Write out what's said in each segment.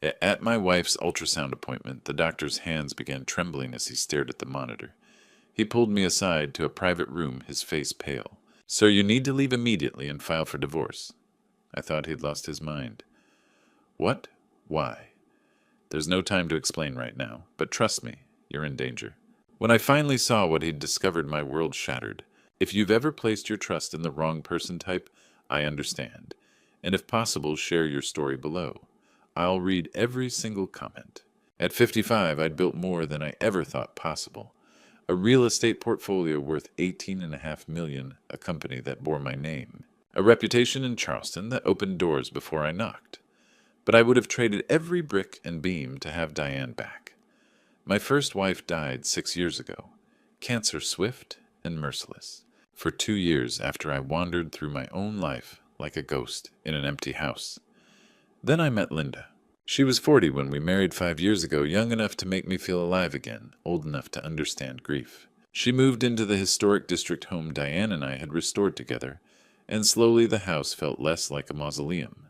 At my wife's ultrasound appointment, the doctor's hands began trembling as he stared at the monitor. He pulled me aside to a private room, his face pale. "Sir, you need to leave immediately and file for divorce." I thought he'd lost his mind. "What? Why?" "There's no time to explain right now, but trust me, you're in danger." When I finally saw what he'd discovered, my world shattered. "If you've ever placed your trust in the wrong person type, I understand. And if possible, share your story below. I'll read every single comment." At 55, I'd built more than I ever thought possible. A real estate portfolio worth $18.5 million, a company that bore my name. A reputation in Charleston that opened doors before I knocked. But I would have traded every brick and beam to have Diane back. My first wife died 6 years ago. Cancer swift and merciless. For 2 years after I wandered through my own life like a ghost in an empty house. Then I met Linda. She was 40 when we married 5 years ago, young enough to make me feel alive again, old enough to understand grief. She moved into the historic district home Diane and I had restored together, and slowly the house felt less like a mausoleum.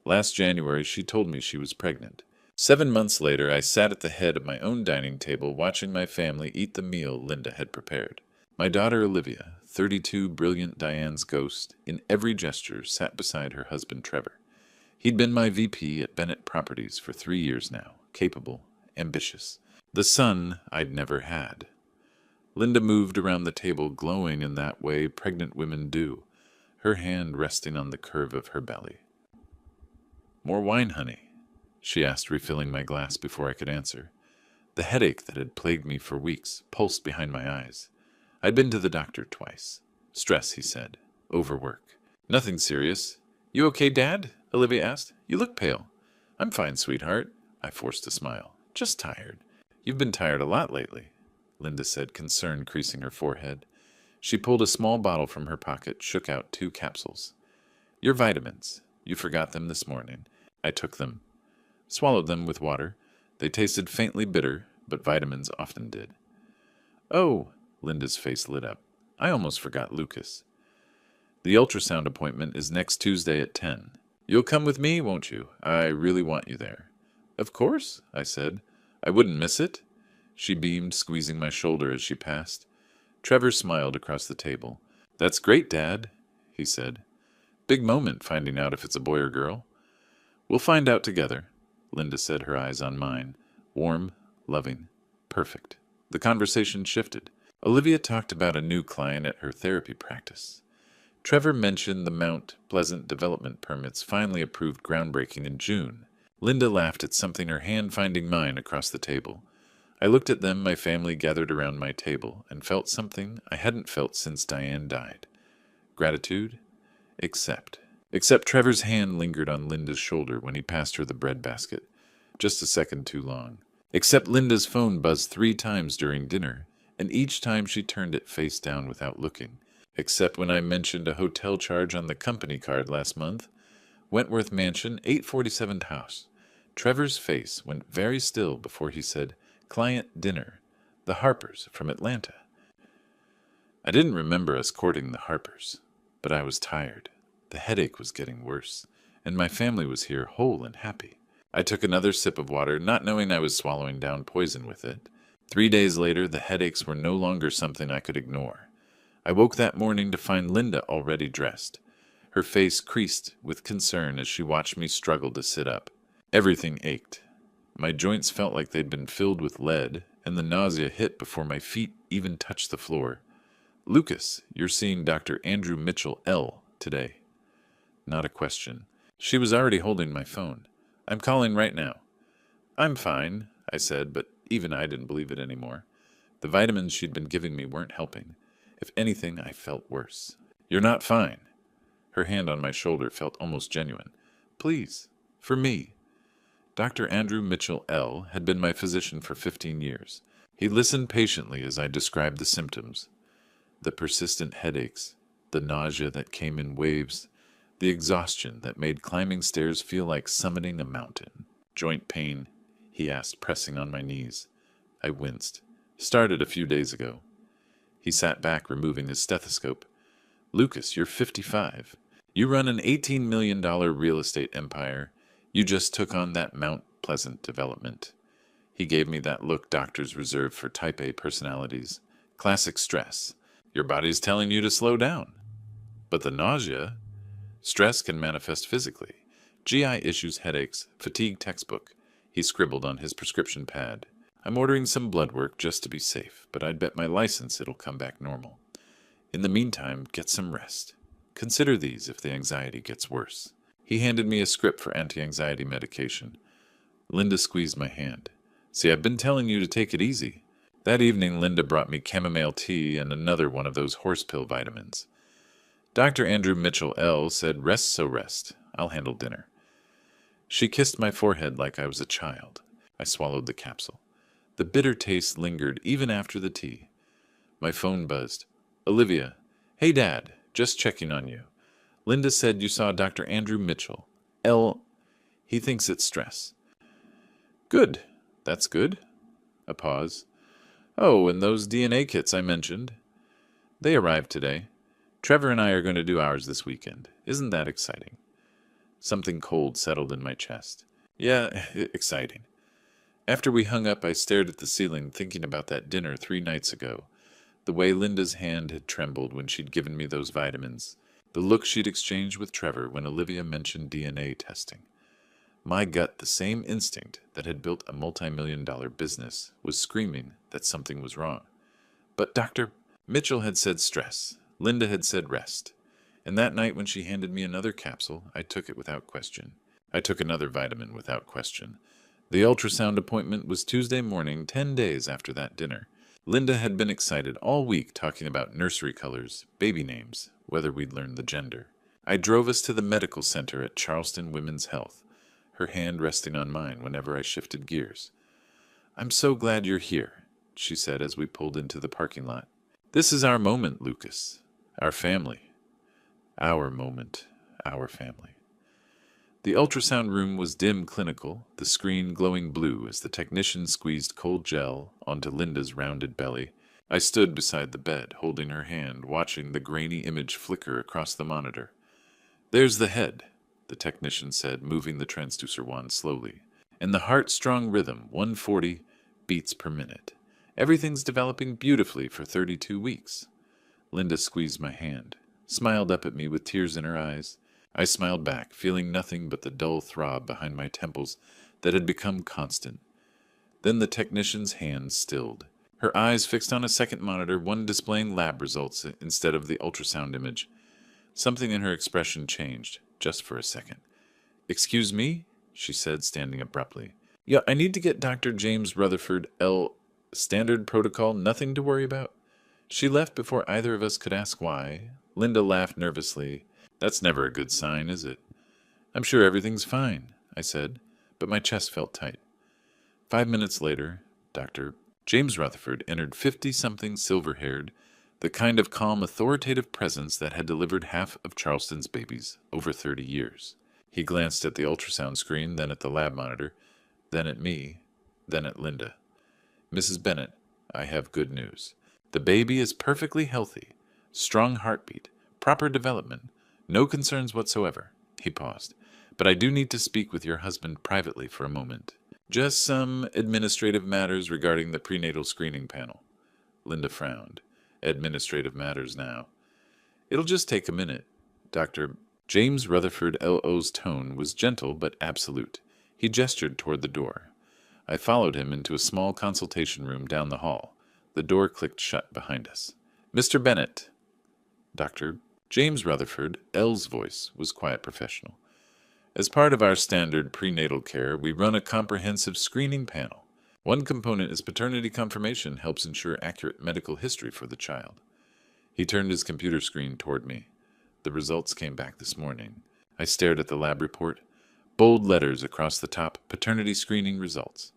Last January, she told me she was pregnant. 7 months later, I sat at the head of my own dining table watching my family eat the meal Linda had prepared. My daughter Olivia, 32, brilliant Diane's ghost, in every gesture sat beside her husband Trevor. He'd been my VP at Bennett Properties for 3 years now, capable, ambitious. The son I'd never had. Linda moved around the table, glowing in that way pregnant women do, her hand resting on the curve of her belly. "More wine, honey?" she asked, refilling my glass before I could answer. The headache that had plagued me for weeks pulsed behind my eyes. I'd been to the doctor twice. "Stress," he said. "Overwork." "Nothing serious. You okay, Dad?" Olivia asked. "You look pale." "I'm fine, sweetheart." I forced a smile. "Just tired." "You've been tired a lot lately," Linda said, concern creasing her forehead. She pulled a small bottle from her pocket, shook out 2 capsules. "Your vitamins. You forgot them this morning." I took them. Swallowed them with water. They tasted faintly bitter, but vitamins often did. "Oh," Linda's face lit up. "I almost forgot Lucas. The ultrasound appointment is next Tuesday at 10. You'll come with me, won't you? I really want you there." "Of course," I said. "I wouldn't miss it." She beamed, squeezing my shoulder as she passed. Trevor smiled across the table. "That's great, Dad," he said. "Big moment finding out if it's a boy or girl." "We'll find out together," Linda said, her eyes on mine. Warm, loving, perfect. The conversation shifted. Olivia talked about a new client at her therapy practice. Trevor mentioned the Mount Pleasant development permits finally approved groundbreaking in June. Linda laughed at something, her hand finding mine across the table. I looked at them, my family gathered around my table, and felt something I hadn't felt since Diane died. Gratitude? Except Trevor's hand lingered on Linda's shoulder when he passed her the bread basket. Just a second too long. Except Linda's phone buzzed 3 times during dinner, and each time she turned it face down without looking. Except when I mentioned a hotel charge on the company card last month. Wentworth Mansion, 847 house. Trevor's face went very still before he said, "Client dinner. The Harpers from Atlanta." I didn't remember us courting the Harpers, but I was tired. The headache was getting worse, and my family was here whole and happy. I took another sip of water, not knowing I was swallowing down poison with it. 3 days later, the headaches were no longer something I could ignore. I woke that morning to find Linda already dressed. Her face creased with concern as she watched me struggle to sit up. Everything ached. My joints felt like they'd been filled with lead, and the nausea hit before my feet even touched the floor. "Lucas, you're seeing Dr. Andrew Mitchell, L. today." Not a question. She was already holding my phone. "I'm calling right now." "I'm fine," I said, but even I didn't believe it anymore. The vitamins she'd been giving me weren't helping. If anything, I felt worse. "You're not fine." Her hand on my shoulder felt almost genuine. "Please, for me." Dr. Andrew Mitchell, L. had been my physician for 15 years. He listened patiently as I described the symptoms. The persistent headaches, the nausea that came in waves, the exhaustion that made climbing stairs feel like summiting a mountain. "Joint pain?" he asked, pressing on my knees. I winced. "Started a few days ago." He sat back, removing his stethoscope. "Lucas, you're 55. You run an $18 million real estate empire. You just took on that Mount pleasant development. He gave me that look doctors reserve for type A personalities. Classic stress. Your body's telling you to slow down. But the nausea? Stress can manifest physically. GI issues, headaches, fatigue textbook. He scribbled on his prescription pad. I'm ordering some blood work just to be safe, but I'd bet my license it'll come back normal. In the meantime, get some rest. Consider these if the anxiety gets worse. He handed me a script for anti-anxiety medication. Linda squeezed my hand. See, I've been telling you to take it easy. That evening, Linda brought me chamomile tea and another one of those horse pill vitamins. Dr. Andrew Mitchell, L., said, rest so rest. I'll handle dinner. She kissed my forehead like I was a child. I swallowed the capsule. The bitter taste lingered even after the tea. My phone buzzed. Olivia. Hey, Dad. Just checking on you. Linda said you saw Dr. Andrew Mitchell. L. He thinks it's stress. Good. That's good. A pause. Oh, and those DNA kits I mentioned. They arrived today. Trevor and I are going to do ours this weekend. Isn't that exciting? Something cold settled in my chest. Yeah, exciting. After we hung up, I stared at the ceiling, thinking about that dinner 3 nights ago. The way Linda's hand had trembled when she'd given me those vitamins. The look she'd exchanged with Trevor when Olivia mentioned DNA testing. My gut, the same instinct that had built a multi-million-dollar business, was screaming that something was wrong. But Dr. Mitchell had said stress. Linda had said rest. And that night when she handed me another capsule, I took it without question. I took another vitamin without question. The ultrasound appointment was Tuesday morning, 10 days after that dinner. Linda had been excited all week talking about nursery colors, baby names, whether we'd learned the gender. I drove us to the medical center at Charleston Women's Health, her hand resting on mine whenever I shifted gears. I'm so glad you're here, she said as we pulled into the parking lot. This is our moment, Lucas. Our family. Our moment. Our family. The ultrasound room was dim clinical, the screen glowing blue as the technician squeezed cold gel onto Linda's rounded belly. I stood beside the bed, holding her hand, watching the grainy image flicker across the monitor. There's the head, the technician said, moving the transducer wand slowly. And the heart-strong rhythm, 140 beats per minute. Everything's developing beautifully for 32 weeks. Linda squeezed my hand, smiled up at me with tears in her eyes. I smiled back, feeling nothing but the dull throb behind my temples that had become constant. Then the technician's hand stilled. Her eyes fixed on a second monitor, one displaying lab results instead of the ultrasound image. Something in her expression changed, just for a second. Excuse me? She said, standing abruptly. Yeah, I need to get Dr. James Rutherford, L. Standard protocol, nothing to worry about? She left before either of us could ask why. Linda laughed nervously. That's never a good sign, is it? I'm sure everything's fine, I said, but my chest felt tight. 5 minutes later, Dr. James Rutherford entered 50-something silver-haired, the kind of calm, authoritative presence that had delivered half of Charleston's babies over 30 years. He glanced at the ultrasound screen, then at the lab monitor, then at me, then at Linda. Mrs. Bennett, I have good news. The baby is perfectly healthy, strong heartbeat, proper development, no concerns whatsoever. He paused. But I do need to speak with your husband privately for a moment. Just some administrative matters regarding the prenatal screening panel. Linda frowned. Administrative matters now. It'll just take a minute. Dr. James Rutherford L.O.'s tone was gentle but absolute. He gestured toward the door. I followed him into a small consultation room down the hall. The door clicked shut behind us. Mr. Bennett. Dr. James Rutherford, L's voice was quiet professional. As part of our standard prenatal care, we run a comprehensive screening panel. One component is paternity confirmation, helps ensure accurate medical history for the child. He turned his computer screen toward me. The results came back this morning. I stared at the lab report. Bold letters across the top, paternity screening results.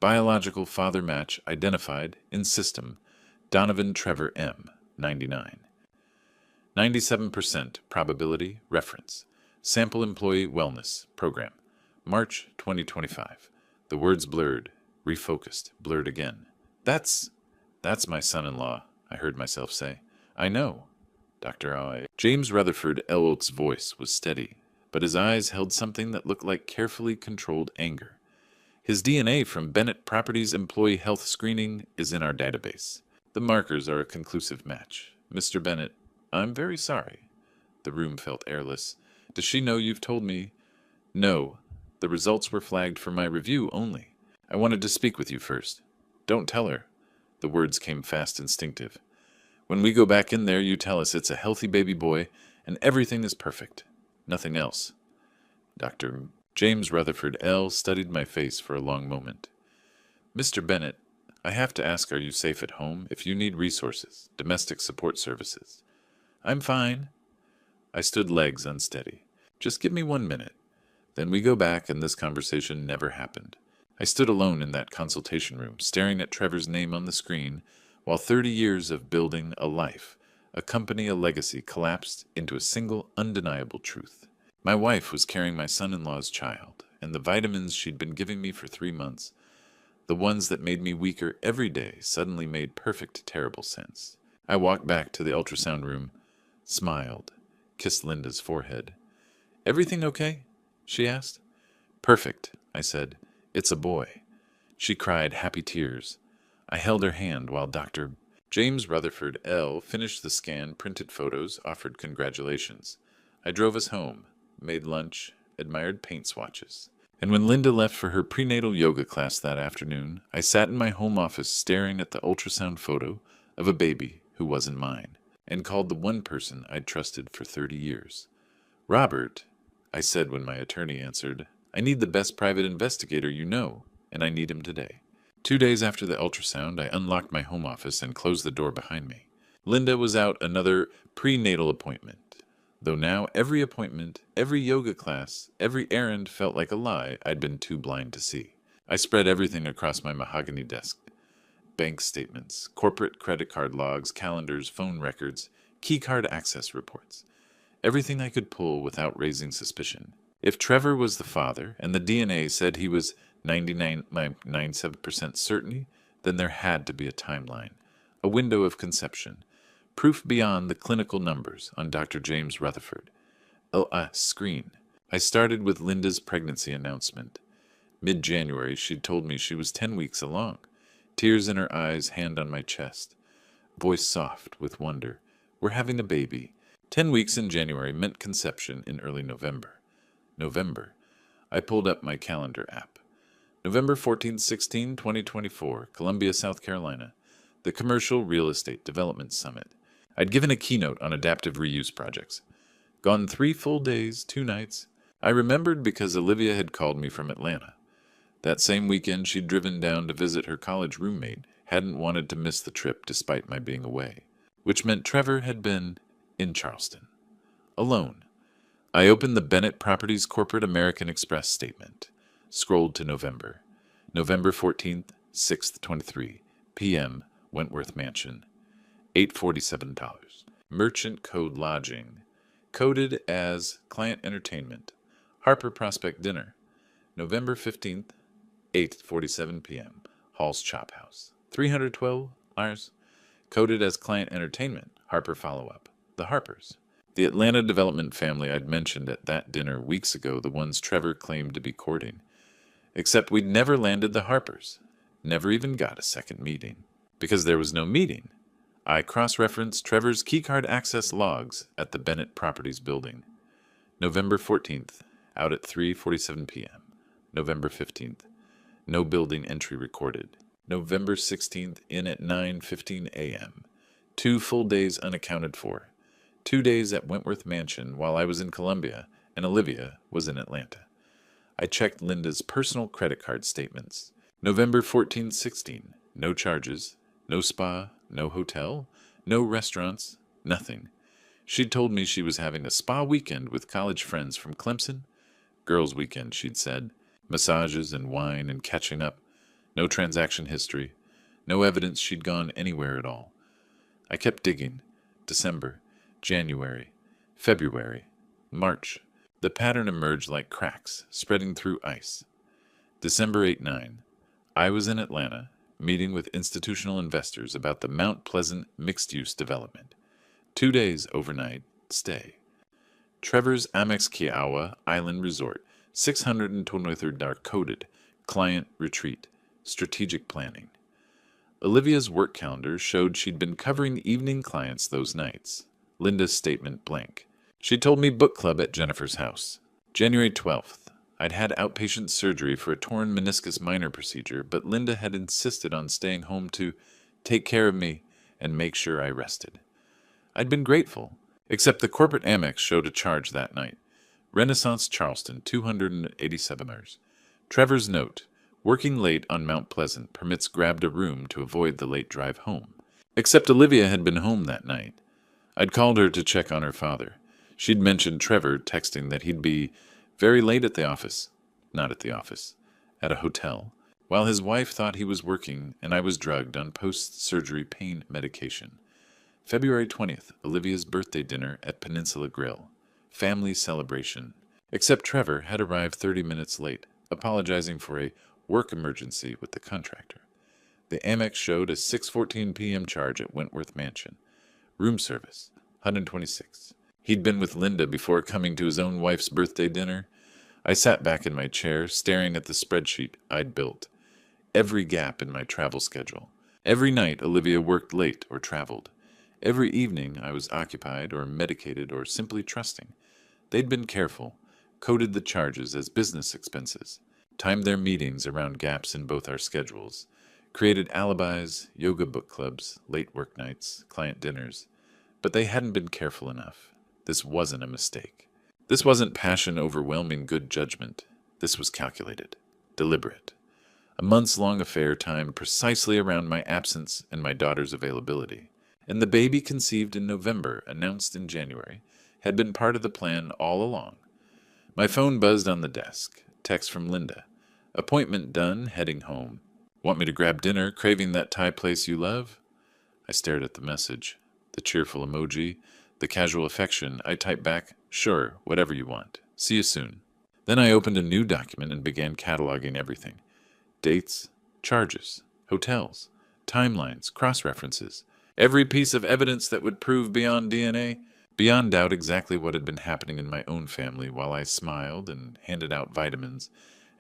Biological father match identified in system, Donovan Trevor M., 99. 97% probability reference. Sample Employee Wellness Program. March 2025. The words blurred, refocused, blurred again. That's my son-in-law, I heard myself say. I know. Dr. I. James Rutherford Elwood's voice was steady, but his eyes held something that looked like carefully controlled anger. His DNA from Bennett Properties Employee Health Screening is in our database. The markers are a conclusive match. Mr. Bennett, I'm very sorry. The room felt airless. Does she know you've told me? No. The results were flagged for my review only. I wanted to speak with you first. Don't tell her. The words came fast, instinctive. When we go back in there, you tell us it's a healthy baby boy and everything is perfect. Nothing else. Dr. James Rutherford L. studied my face for a long moment. Mr. Bennett, I have to ask, are you safe at home? If you need resources, domestic support services. I'm fine. I stood legs unsteady. Just give me 1 minute. Then we go back and this conversation never happened. I stood alone in that consultation room, staring at Trevor's name on the screen, while 30 years of building a life, a company, a legacy, collapsed into a single undeniable truth. My wife was carrying my son-in-law's child, and the vitamins she'd been giving me for 3 months, the ones that made me weaker every day, suddenly made perfect, terrible sense. I walked back to the ultrasound room, smiled, kissed Linda's forehead. Everything okay? She asked. Perfect, I said. It's a boy. She cried happy tears. I held her hand while Dr. James Rutherford L. finished the scan, printed photos, offered congratulations. I drove us home, made lunch, admired paint swatches. And when Linda left for her prenatal yoga class that afternoon, I sat in my home office staring at the ultrasound photo of a baby who wasn't mine, and called the one person I'd trusted for 30 years. Robert, I said when my attorney answered, I need the best private investigator you know, and I need him today. 2 days after the ultrasound, I unlocked my home office and closed the door behind me. Linda was out another prenatal appointment, though now every appointment, every yoga class, every errand felt like a lie I'd been too blind to see. I spread everything across my mahogany desk. Bank statements, corporate credit card logs, calendars, phone records, keycard access reports. Everything I could pull without raising suspicion. If Trevor was the father, and the DNA said he was 99.97% certainty, then there had to be a timeline, a window of conception, proof beyond the clinical numbers on Dr. James Rutherford. A screen. I started with Linda's pregnancy announcement. Mid-January, she'd told me she was 10 weeks along. Tears in her eyes, hand on my chest. Voice soft with wonder. We're having a baby. 10 weeks in January meant conception in early November. November. I pulled up my calendar app. November 14, 16, 2024, Columbia, South Carolina. The Commercial Real Estate Development Summit. I'd given a keynote on adaptive reuse projects. Gone 3 full days, 2 nights. I remembered because Olivia had called me from Atlanta. That same weekend she'd driven down to visit her college roommate, hadn't wanted to miss the trip despite my being away, which meant Trevor had been in Charleston. Alone. I opened the Bennett Properties Corporate American Express statement. Scrolled to November. November 14th, 6th, 23 p.m., Wentworth Mansion. $847. Merchant Code Lodging. Coded as Client Entertainment. Harper Prospect Dinner. November 15th, 8:47 p.m., Hall's Chop House. $312. Coded as Client Entertainment. Harper Follow-Up. The Harpers. The Atlanta development family I'd mentioned at that dinner weeks ago, the ones Trevor claimed to be courting. Except we'd never landed the Harpers. Never even got a second meeting. Because there was no meeting. I cross-referenced Trevor's keycard access logs at the Bennett Properties building. November 14th, out at 3:47 p.m. November 15th, no building entry recorded. November 16th, in at 9:15 a.m. 2 full days unaccounted for. 2 days at Wentworth Mansion while I was in Columbia and Olivia was in Atlanta. I checked Linda's personal credit card statements. November 14-16, no charges, no spa, no hotel, no restaurants, nothing. She'd told me she was having a spa weekend with college friends from Clemson. Girls' weekend, she'd said. Massages and wine and catching up. No transaction history. No evidence she'd gone anywhere at all. I kept digging. December. January, February, March. The pattern emerged like cracks, spreading through ice. December 8-9. I was in Atlanta, meeting with institutional investors about the Mount Pleasant mixed-use development. 2 days overnight stay. Trevor's Amex Kiowa Island Resort, $623 coded, client retreat, strategic planning. Olivia's work calendar showed she'd been covering evening clients those nights. Linda's statement blank. She told me book club at Jennifer's house. January 12th. I'd had outpatient surgery for a torn meniscus minor procedure, but Linda had insisted on staying home to take care of me and make sure I rested. I'd been grateful, except the corporate Amex showed a charge that night. Renaissance Charleston, $287. Trevor's note. Working late on Mount Pleasant permits grabbed a room to avoid the late drive home. Except Olivia had been home that night. I'd called her to check on her father. She'd mentioned Trevor texting that he'd be very late at the office. Not at the office. At a hotel. While his wife thought he was working and I was drugged on post-surgery pain medication. February 20th, Olivia's birthday dinner at Peninsula Grill. Family celebration. Except Trevor had arrived 30 minutes late, apologizing for a work emergency with the contractor. The Amex showed a 6:14 p.m. charge at Wentworth Mansion. Room service, $126. He'd been with Linda before coming to his own wife's birthday dinner. I sat back in my chair, staring at the spreadsheet I'd built. Every gap in my travel schedule. Every night Olivia worked late or traveled. Every evening I was occupied or medicated or simply trusting. They'd been careful, coded the charges as business expenses, timed their meetings around gaps in both our schedules, created alibis, yoga book clubs, late work nights, client dinners. But they hadn't been careful enough. This wasn't a mistake. This wasn't passion overwhelming good judgment. This was calculated, deliberate. A months-long affair timed precisely around my absence and my daughter's availability. And the baby conceived in November, announced in January, had been part of the plan all along. My phone buzzed on the desk. Text from Linda. Appointment done, heading home. Want me to grab dinner, craving that Thai place you love? I stared at the message. The cheerful emoji, the casual affection. I typed back, sure, whatever you want. See you soon. Then I opened a new document and began cataloging everything. Dates, charges, hotels, timelines, cross-references. Every piece of evidence that would prove beyond DNA, beyond doubt exactly what had been happening in my own family while I smiled and handed out vitamins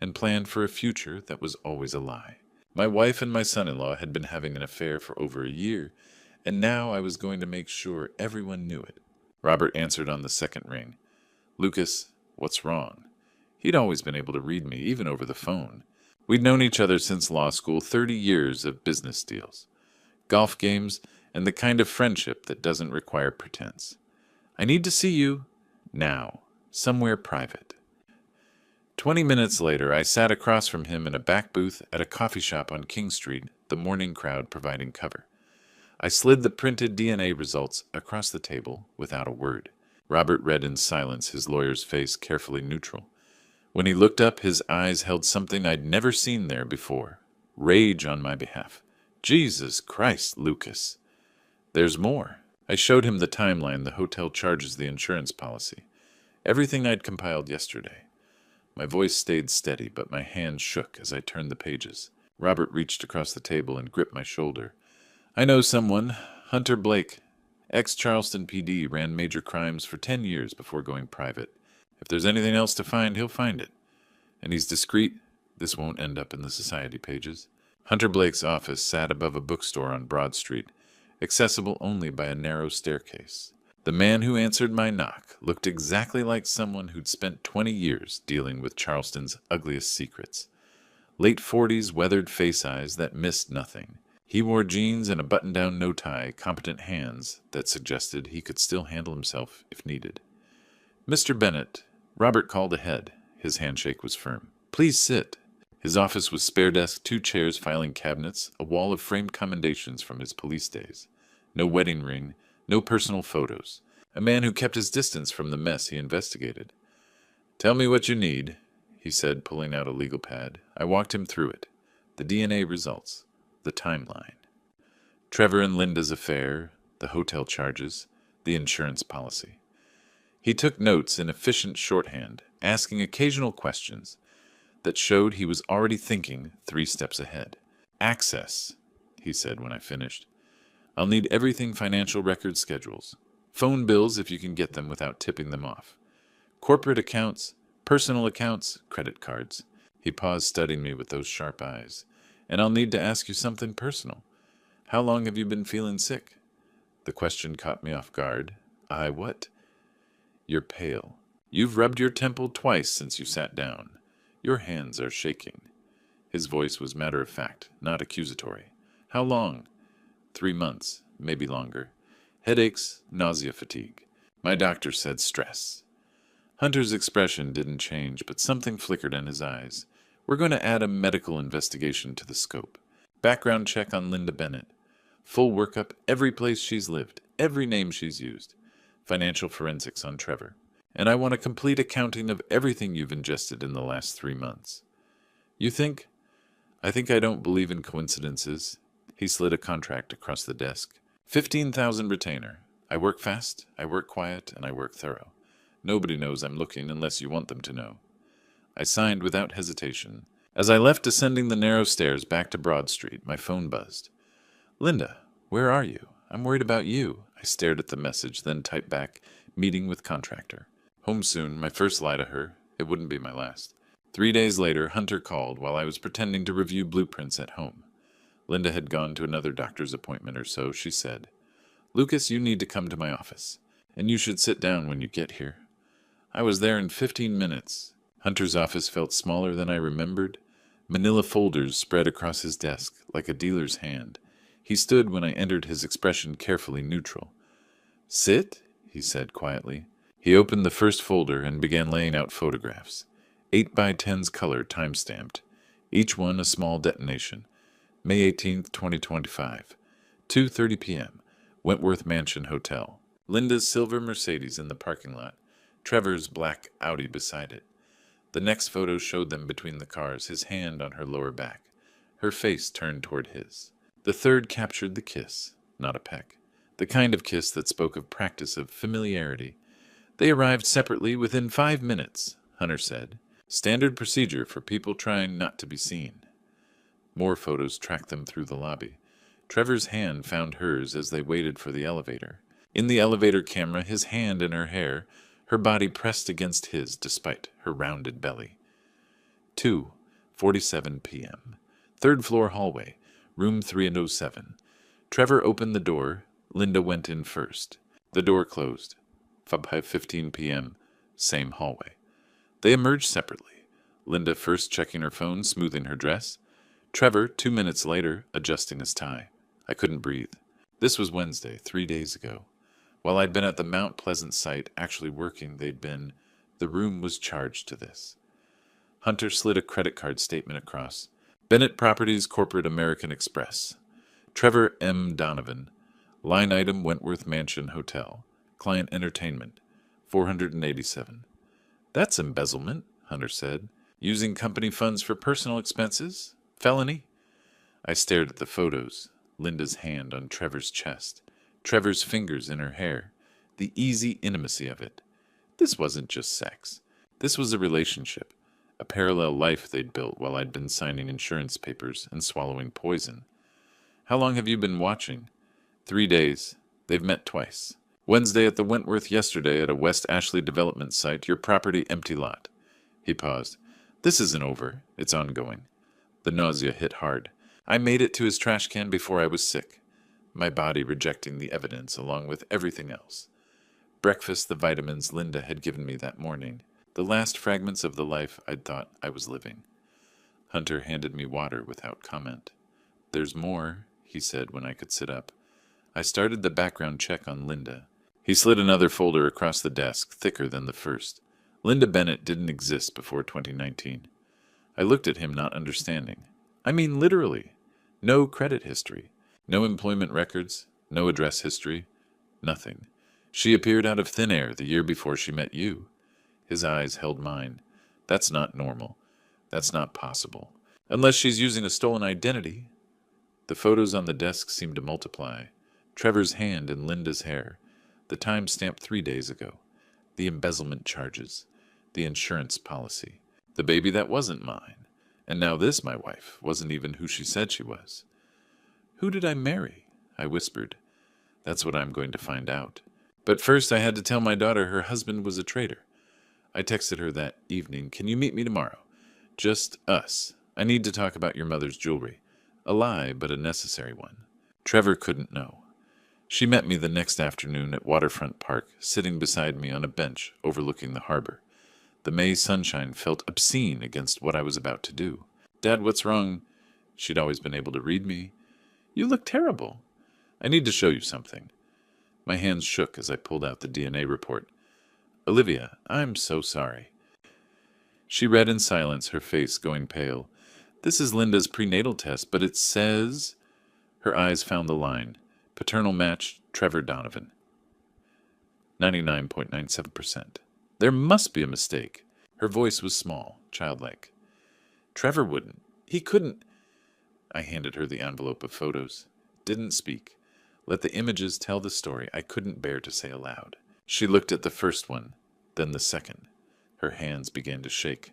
and planned for a future that was always a lie. My wife and my son-in-law had been having an affair for over a year, and now I was going to make sure everyone knew it. Robert answered on the second ring. Lucas, what's wrong? He'd always been able to read me, even over the phone. We'd known each other since law school, 30 years of business deals, golf games, and the kind of friendship that doesn't require pretense. I need to see you, now, somewhere private. 20 minutes later, I sat across from him in a back booth at a coffee shop on King Street, the morning crowd providing cover. I slid the printed DNA results across the table without a word. Robert read in silence, his lawyer's face carefully neutral. When he looked up, his eyes held something I'd never seen there before. Rage on my behalf. Jesus Christ, Lucas. There's more. I showed him the timeline the hotel charges the insurance policy. Everything I'd compiled yesterday. My voice stayed steady, but my hands shook as I turned the pages. Robert reached across the table and gripped my shoulder. I know someone, Hunter Blake. Ex-Charleston PD, ran major crimes for 10 years before going private. If there's anything else to find, he'll find it. And he's discreet. This won't end up in the society pages. Hunter Blake's office sat above a bookstore on Broad Street, accessible only by a narrow staircase. The man who answered my knock looked exactly like someone who'd spent 20 years dealing with Charleston's ugliest secrets. Late 40s, weathered face eyes that missed nothing. He wore jeans and a button-down no-tie, competent hands that suggested he could still handle himself if needed. Mr. Bennett, Robert called ahead. His handshake was firm. Please sit. His office was spare desk, 2 chairs, filing cabinets, a wall of framed commendations from his police days. No wedding ring, no personal photos. A man who kept his distance from the mess he investigated. Tell me what you need, he said, pulling out a legal pad. I walked him through it. The DNA results. The timeline. Trevor and Linda's affair, the hotel charges, the insurance policy. He took notes in efficient shorthand, asking occasional questions that showed he was already thinking 3 steps ahead. Access, he said when I finished. I'll need everything financial record schedules. Phone bills if you can get them without tipping them off. Corporate accounts, personal accounts, credit cards. He paused, studying me with those sharp eyes. And I'll need to ask you something personal. How long have you been feeling sick? The question caught me off guard. I what? You're pale. You've rubbed your temple twice since you sat down. Your hands are shaking. His voice was matter-of-fact, not accusatory. How long? 3 months, maybe longer. Headaches, nausea, fatigue. My doctor said stress. Hunter's expression didn't change, but something flickered in his eyes. We're going to add a medical investigation to the scope. Background check on Linda Bennett. Full workup, every place she's lived, every name she's used. Financial forensics on Trevor. And I want a complete accounting of everything you've ingested in the last 3 months. You think? I think I don't believe in coincidences. He slid a contract across the desk. 15,000 retainer. I work fast, I work quiet, and I work thorough. Nobody knows I'm looking unless you want them to know. I signed without hesitation. As I left descending the narrow stairs back to Broad Street, my phone buzzed. Linda, where are you? I'm worried about you. I stared at the message, then typed back, meeting with contractor. Home soon, my first lie to her. It wouldn't be my last. 3 days later, Hunter called while I was pretending to review blueprints at home. Linda had gone to another doctor's appointment or so, she said. Lucas, you need to come to my office, and you should sit down when you get here. I was there in 15 minutes. Hunter's office felt smaller than I remembered. Manila folders spread across his desk like a dealer's hand. He stood when I entered, his expression carefully neutral. Sit, he said quietly. He opened the first folder and began laying out photographs. 8x10s color time-stamped. Each one a small detonation. May 18th, 2025. 2:30 p.m. Wentworth Mansion Hotel. Linda's silver Mercedes in the parking lot. Trevor's black Audi beside it. The next photo showed them between the cars, his hand on her lower back, her face turned toward his. The third captured the kiss, not a peck. The kind of kiss that spoke of practice, of familiarity. They arrived separately within 5 minutes, Hunter said. Standard procedure for people trying not to be seen. More photos tracked them through the lobby. Trevor's hand found hers as they waited for the elevator. In the elevator camera, his hand in her hair, her body pressed against his despite her rounded belly. 2:47 p.m. Third floor hallway, room 307. Trevor opened the door. Linda went in first. The door closed. 5:15 p.m. Same hallway. They emerged separately. Linda first checking her phone, smoothing her dress. Trevor, 2 minutes later, adjusting his tie. I couldn't breathe. This was Wednesday, 3 days ago. While I'd been at the Mount Pleasant site actually working, the room was charged to this. Hunter slid a credit card statement across. Bennett Properties Corporate American Express. Trevor M. Donovan. Line item Wentworth Mansion Hotel. Client entertainment. $487. That's embezzlement, Hunter said. Using company funds for personal expenses? Felony? I stared at the photos. Linda's hand on Trevor's chest. Trevor's fingers in her hair. The easy intimacy of it. This wasn't just sex. This was a relationship. A parallel life they'd built while I'd been signing insurance papers and swallowing poison. How long have you been watching? 3 days. They've met twice. Wednesday at the Wentworth, yesterday at a West Ashley development site, your property empty lot. He paused. This isn't over. It's ongoing. The nausea hit hard. I made it to his trash can before I was sick. My body rejecting the evidence along with everything else. Breakfast, the vitamins Linda had given me that morning. The last fragments of the life I'd thought I was living. Hunter handed me water without comment. There's more, he said when I could sit up. I started the background check on Linda. He slid another folder across the desk, thicker than the first. Linda Bennett didn't exist before 2019. I looked at him, not understanding. I mean literally. No credit history. No employment records. No address history. Nothing. She appeared out of thin air the year before she met you. His eyes held mine. That's not normal. That's not possible. Unless she's using a stolen identity. The photos on the desk seemed to multiply. Trevor's hand in Linda's hair. The time stamped 3 days ago. The embezzlement charges. The insurance policy. The baby that wasn't mine. And now this, my wife, wasn't even who she said she was. Who did I marry? I whispered. That's what I'm going to find out. But first I had to tell my daughter her husband was a traitor. I texted her that evening, can you meet me tomorrow? Just us. I need to talk about your mother's jewelry. A lie, but a necessary one. Trevor couldn't know. She met me the next afternoon at Waterfront Park, sitting beside me on a bench overlooking the harbor. The May sunshine felt obscene against what I was about to do. Dad, what's wrong? She'd always been able to read me. You look terrible. I need to show you something. My hands shook as I pulled out the DNA report. Olivia, I'm so sorry. She read in silence, her face going pale. This is Linda's prenatal test, but it says... Her eyes found the line. Paternal match, Trevor Donovan. 99.97%. There must be a mistake. Her voice was small, childlike. Trevor wouldn't. He couldn't. I handed her the envelope of photos. Didn't speak. Let the images tell the story I couldn't bear to say aloud. She looked at the first one, then the second. Her hands began to shake.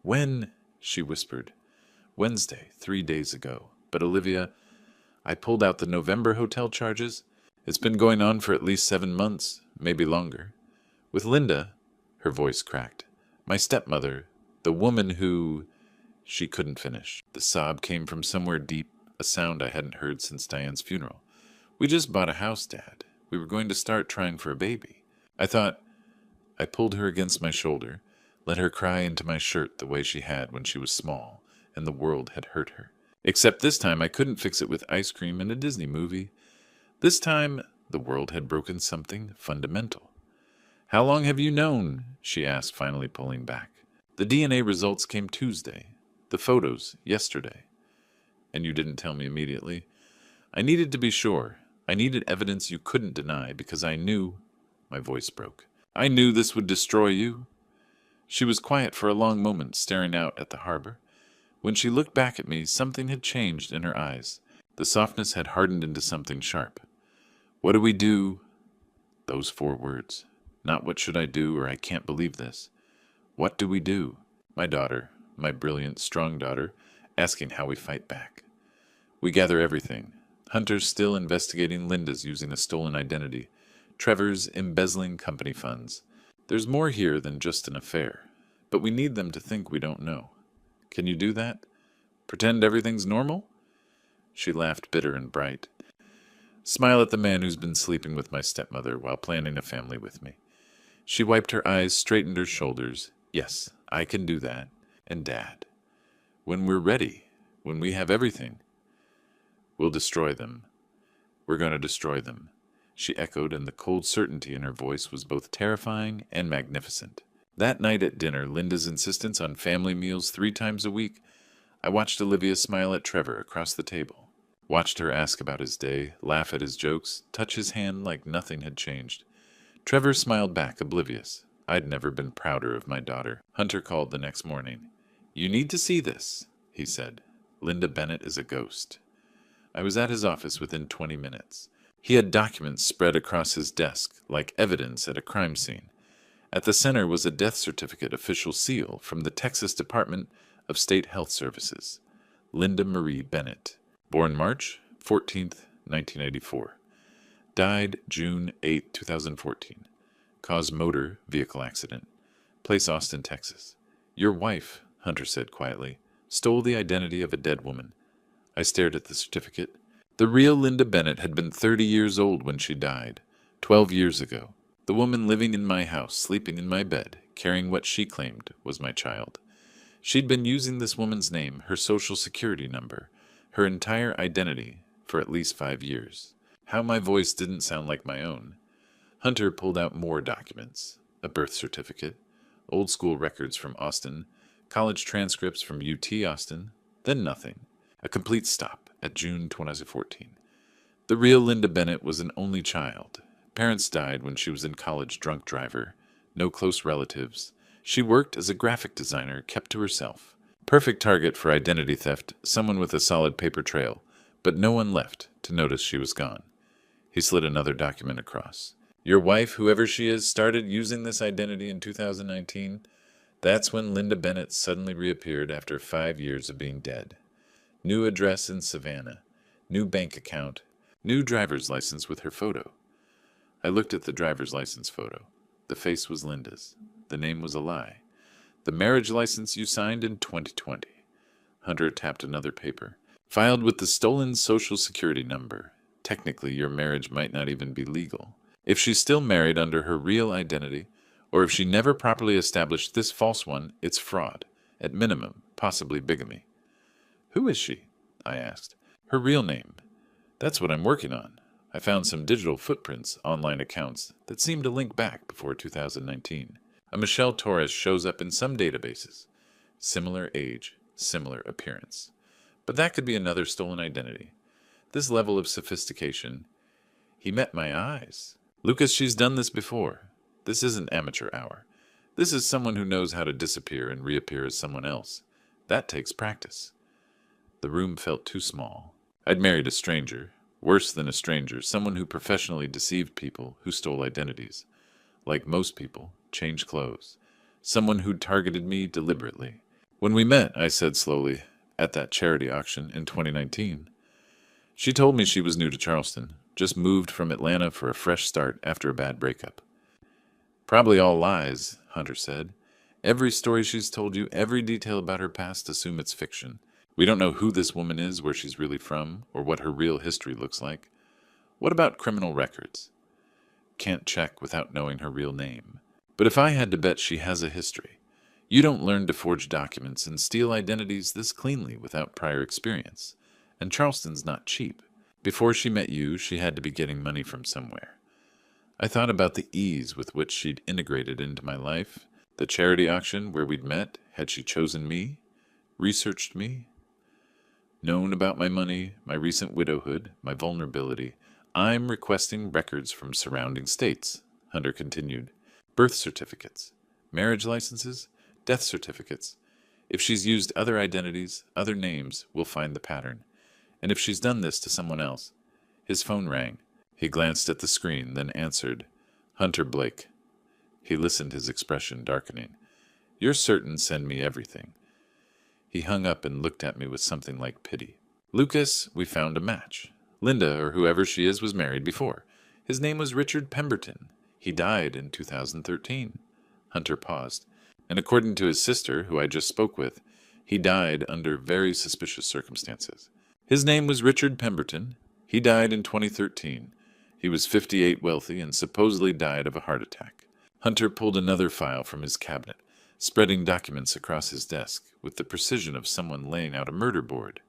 When? She whispered. Wednesday, 3 days ago. But Olivia, I pulled out the November hotel charges. It's been going on for at least 7 months, maybe longer. With Linda, her voice cracked. My stepmother, the woman who... She couldn't finish. The sob came from somewhere deep, a sound I hadn't heard since Diane's funeral. We just bought a house, Dad. We were going to start trying for a baby. I thought... I pulled her against my shoulder, let her cry into my shirt the way she had when she was small, and the world had hurt her. Except this time I couldn't fix it with ice cream and a Disney movie. This time, the world had broken something fundamental. How long have you known? She asked, finally pulling back. The DNA results came Tuesday. The photos, yesterday. And you didn't tell me immediately. I needed to be sure. I needed evidence you couldn't deny because I knew... My voice broke. I knew this would destroy you. She was quiet for a long moment, staring out at the harbor. When she looked back at me, something had changed in her eyes. The softness had hardened into something sharp. What do we do? Those 4 words. Not what should I do or I can't believe this. What do we do? My daughter, my brilliant, strong daughter, asking how we fight back. We gather everything. Hunter's still investigating Linda's using a stolen identity. Trevor's embezzling company funds. There's more here than just an affair, but we need them to think we don't know. Can you do that? Pretend everything's normal? She laughed bitter and bright. Smile at the man who's been sleeping with my stepmother while planning a family with me. She wiped her eyes, straightened her shoulders. Yes, I can do that. And Dad. When we're ready, when we have everything, we'll destroy them. We're going to destroy them. She echoed, and the cold certainty in her voice was both terrifying and magnificent. That night at dinner, Linda's insistence on family meals 3 times a week, I watched Olivia smile at Trevor across the table. Watched her ask about his day, laugh at his jokes, touch his hand like nothing had changed. Trevor smiled back, oblivious. I'd never been prouder of my daughter. Hunter called the next morning. You need to see this, he said. Linda Bennett is a ghost. I was at his office within 20 minutes. He had documents spread across his desk, like evidence at a crime scene. At the center was a death certificate official seal from the Texas Department of State Health Services. Linda Marie Bennett. Born March 14th, 1984. Died June 8, 2014. Cause motor vehicle accident. Place Austin, Texas. Your wife, Hunter said quietly, stole the identity of a dead woman. I stared at the certificate. The real Linda Bennett had been 30 years old when she died, 12 years ago. The woman living in my house, sleeping in my bed, carrying what she claimed was my child. She'd been using this woman's name, her social security number, her entire identity, for at least 5 years. How my voice didn't sound like my own. Hunter pulled out more documents. A birth certificate, old school records from Austin, college transcripts from UT Austin, then nothing. A complete stop at June 2014. The real Linda Bennett was an only child. Parents died when she was in college, drunk driver. No close relatives. She worked as a graphic designer, kept to herself. Perfect target for identity theft, someone with a solid paper trail, but no one left to notice she was gone. He slid another document across. Your wife, whoever she is, started using this identity in 2019. That's when Linda Bennett suddenly reappeared after 5 years of being dead. New address in Savannah. New bank account. New driver's license with her photo. I looked at the driver's license photo. The face was Linda's. The name was a lie. The marriage license you signed in 2020. Hunter tapped another paper. Filed with the stolen social security number. Technically, your marriage might not even be legal. If she's still married under her real identity, or if she never properly established this false one, it's fraud. At minimum, possibly bigamy. Who is she? I asked. Her real name. That's what I'm working on. I found some digital footprints, online accounts, that seem to link back before 2019. A Michelle Torres shows up in some databases. Similar age, similar appearance. But that could be another stolen identity. This level of sophistication. He met my eyes. Lucas, she's done this before. This isn't amateur hour. This is someone who knows how to disappear and reappear as someone else. That takes practice. The room felt too small. I'd married a stranger. Worse than a stranger, someone who professionally deceived people, who stole identities. Like most people, changed clothes. Someone who'd targeted me deliberately. When we met, I said slowly, at that charity auction in 2019. She told me she was new to Charleston, just moved from Atlanta for a fresh start after a bad breakup. Probably all lies, Hunter said. Every story she's told you, every detail about her past, assume it's fiction. We don't know who this woman is, where she's really from, or what her real history looks like. What about criminal records? Can't check without knowing her real name. But if I had to bet, she has a history. You don't learn to forge documents and steal identities this cleanly without prior experience. And Charleston's not cheap. Before she met you, she had to be getting money from somewhere. I thought about the ease with which she'd integrated into my life. The charity auction where we'd met, had she chosen me? Researched me? Known about my money, my recent widowhood, my vulnerability. I'm requesting records from surrounding states, Hunter continued. Birth certificates, marriage licenses, death certificates. If she's used other identities, other names, we'll find the pattern. And if she's done this to someone else. His phone rang. He glanced at the screen, then answered. Hunter Blake. He listened, his expression darkening. You're certain send me everything. He hung up and looked at me with something like pity. Lucas, we found a match. Linda, or whoever she is, was married before. His name was Richard Pemberton. He died in 2013. Hunter paused. And according to his sister, who I just spoke with, he died under very suspicious circumstances. His name was Richard Pemberton. He died in 2013. He was 58, wealthy, and supposedly died of a heart attack. Hunter pulled another file from his cabinet, spreading documents across his desk with the precision of someone laying out a murder board.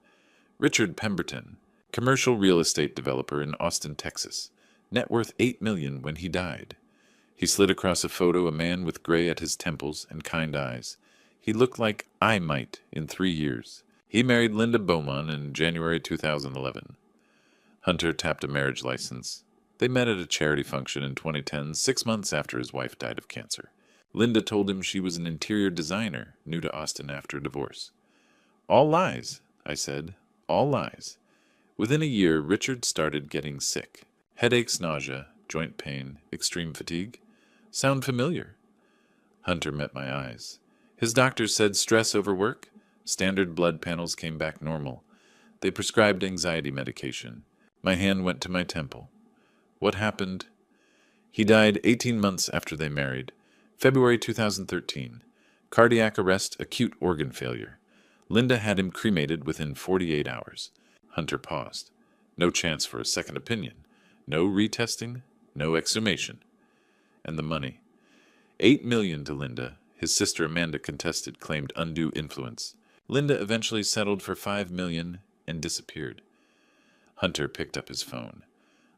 Richard Pemberton, commercial real estate developer in Austin, Texas. Net worth $8 million when he died. He slid across a photo a man with gray at his temples and kind eyes. He looked like I might in 3 years. He married Linda Beaumont in January 2011. Hunter tapped a marriage license. They met at a charity function in 2010, 6 months after his wife died of cancer. Linda told him she was an interior designer, new to Austin after divorce. All lies, I said. All lies. Within a year, Richard started getting sick. Headaches, nausea, joint pain, extreme fatigue. Sound familiar? Hunter met my eyes. His doctors said stress over work. Standard blood panels came back normal. They prescribed anxiety medication. My hand went to my temple. What happened? He died 18 months after they married. February 2013. Cardiac arrest, acute organ failure. Linda had him cremated within 48 hours. Hunter paused. No chance for a second opinion. No retesting. No exhumation. And the money. $8 million to Linda. His sister Amanda contested, claimed undue influence. Linda eventually settled for $5 million and disappeared. Hunter picked up his phone.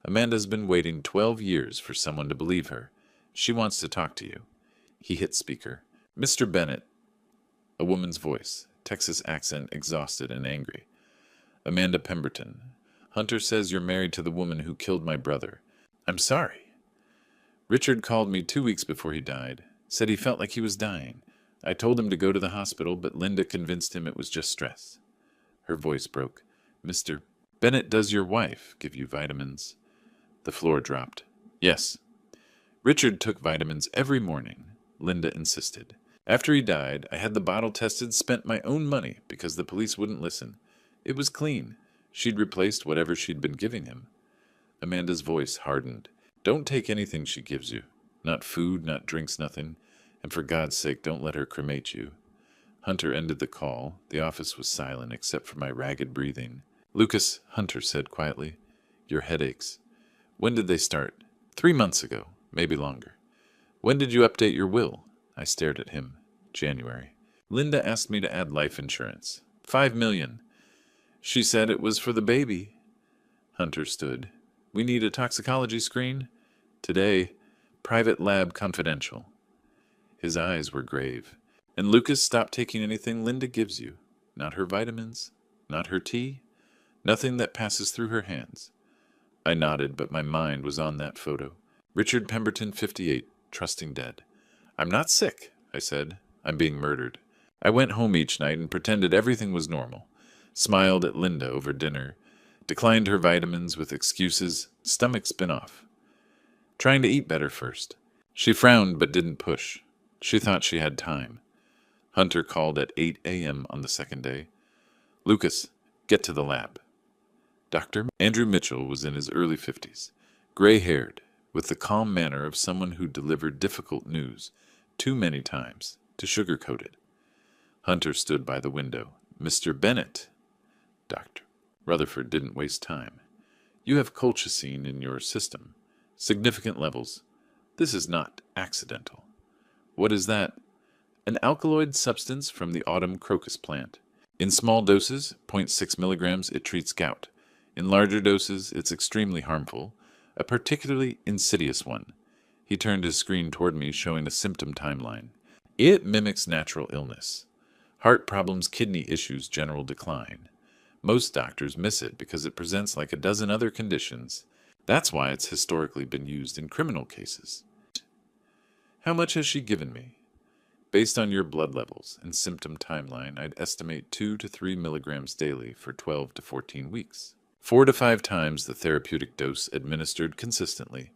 Amanda's been waiting 12 years for someone to believe her. She wants to talk to you. He hit speaker. Mr. Bennett. A woman's voice, Texas accent, exhausted and angry. Amanda Pemberton. Hunter says you're married to the woman who killed my brother. I'm sorry. Richard called me 2 weeks before he died. Said he felt like he was dying. I told him to go to the hospital, but Linda convinced him it was just stress. Her voice broke. Mr. Bennett, does your wife give you vitamins? The floor dropped. Yes. Richard took vitamins every morning. Linda insisted. After he died, I had the bottle tested, spent my own money because the police wouldn't listen. It was clean. She'd replaced whatever she'd been giving him. Amanda's voice hardened. Don't take anything she gives you. Not food, not drinks, nothing. And for God's sake, don't let her cremate you. Hunter ended the call. The office was silent except for my ragged breathing. Lucas, Hunter said quietly, your headaches. When did they start? 3 months ago, maybe longer. When did you update your will? I stared at him. January. Linda asked me to add life insurance. $5 million. She said it was for the baby. Hunter stood. We need a toxicology screen? Today, private lab confidential. His eyes were grave. And Lucas, stop taking anything Linda gives you. Not her vitamins, not her tea, nothing that passes through her hands. I nodded, but my mind was on that photo. Richard Pemberton, 58, trusting dead. I'm not sick, I said. I'm being murdered. I went home each night and pretended everything was normal. Smiled at Linda over dinner. Declined her vitamins with excuses, stomach spin-off. Trying to eat better first. She frowned but didn't push. She thought she had time. Hunter called at 8 a.m. on the second day. Lucas, get to the lab. Dr. Andrew Mitchell was in his early 50s, gray-haired, with the calm manner of someone who delivered difficult news too many times to sugarcoat it. Hunter stood by the window. Mr. Bennett. Doctor. Rutherford didn't waste time. You have colchicine in your system. Significant levels. This is not accidental. What is that? An alkaloid substance from the autumn crocus plant. In small doses, 0.6 milligrams, it treats gout. In larger doses, it's extremely harmful, a particularly insidious one. He turned his screen toward me, showing a symptom timeline. It mimics natural illness. Heart problems, kidney issues, general decline. Most doctors miss it because it presents like a dozen other conditions. That's why it's historically been used in criminal cases. How much has she given me? Based on your blood levels and symptom timeline, I'd estimate 2 to 3 milligrams daily for 12 to 14 weeks. 4 to 5 times the therapeutic dose administered consistently.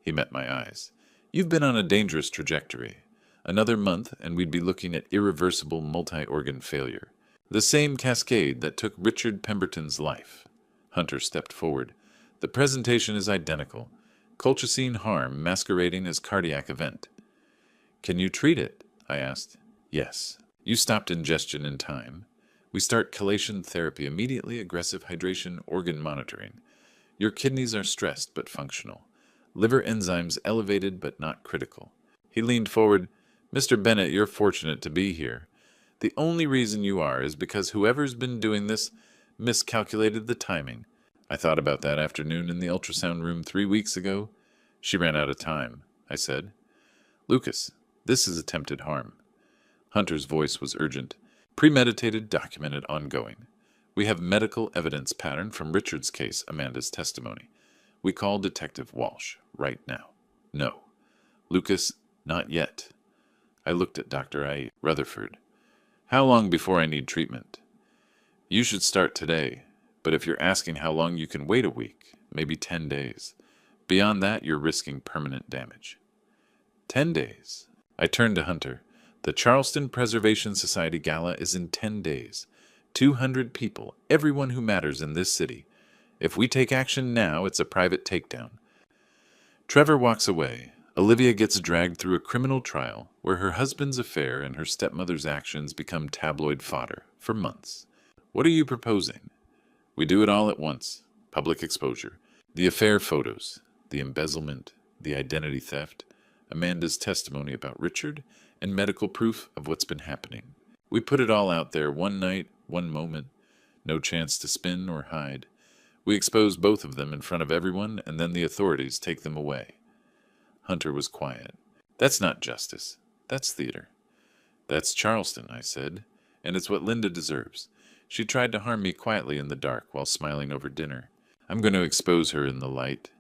He met my eyes. You've been on a dangerous trajectory. Another month, and we'd be looking at irreversible multi-organ failure. The same cascade that took Richard Pemberton's life. Hunter stepped forward. The presentation is identical. Colchicine harm masquerading as cardiac event. Can you treat it? I asked. Yes. You stopped ingestion in time. We start chelation therapy immediately, aggressive hydration, organ monitoring. Your kidneys are stressed but functional. Liver enzymes elevated but not critical. He leaned forward. Mr. Bennett, you're fortunate to be here. The only reason you are is because whoever's been doing this miscalculated the timing. I thought about that afternoon in the ultrasound room 3 weeks ago. She ran out of time, I said. Lucas, this is attempted harm. Hunter's voice was urgent. Premeditated, documented, ongoing. We have medical evidence pattern from Richard's case, Amanda's testimony. We call Detective Walsh right now. No. Lucas, not yet. I looked at Dr. Rutherford. How long before I need treatment? You should start today, but if you're asking how long you can wait a week, maybe 10 days. Beyond that, you're risking permanent damage. 10 days. I turned to Hunter. The Charleston Preservation Society Gala is in 10 days. 200 people, everyone who matters in this city. If we take action now, it's a private takedown. Trevor walks away. Olivia gets dragged through a criminal trial where her husband's affair and her stepmother's actions become tabloid fodder for months. What are you proposing? We do it all at once. Public exposure. The affair photos, the embezzlement, the identity theft, Amanda's testimony about Richard, and medical proof of what's been happening. We put it all out there one night, one moment. No chance to spin or hide. We expose both of them in front of everyone, and then the authorities take them away. Hunter was quiet. That's not justice. That's theater. That's Charleston, I said, and it's what Linda deserves. She tried to harm me quietly in the dark while smiling over dinner. I'm going to expose her in the light.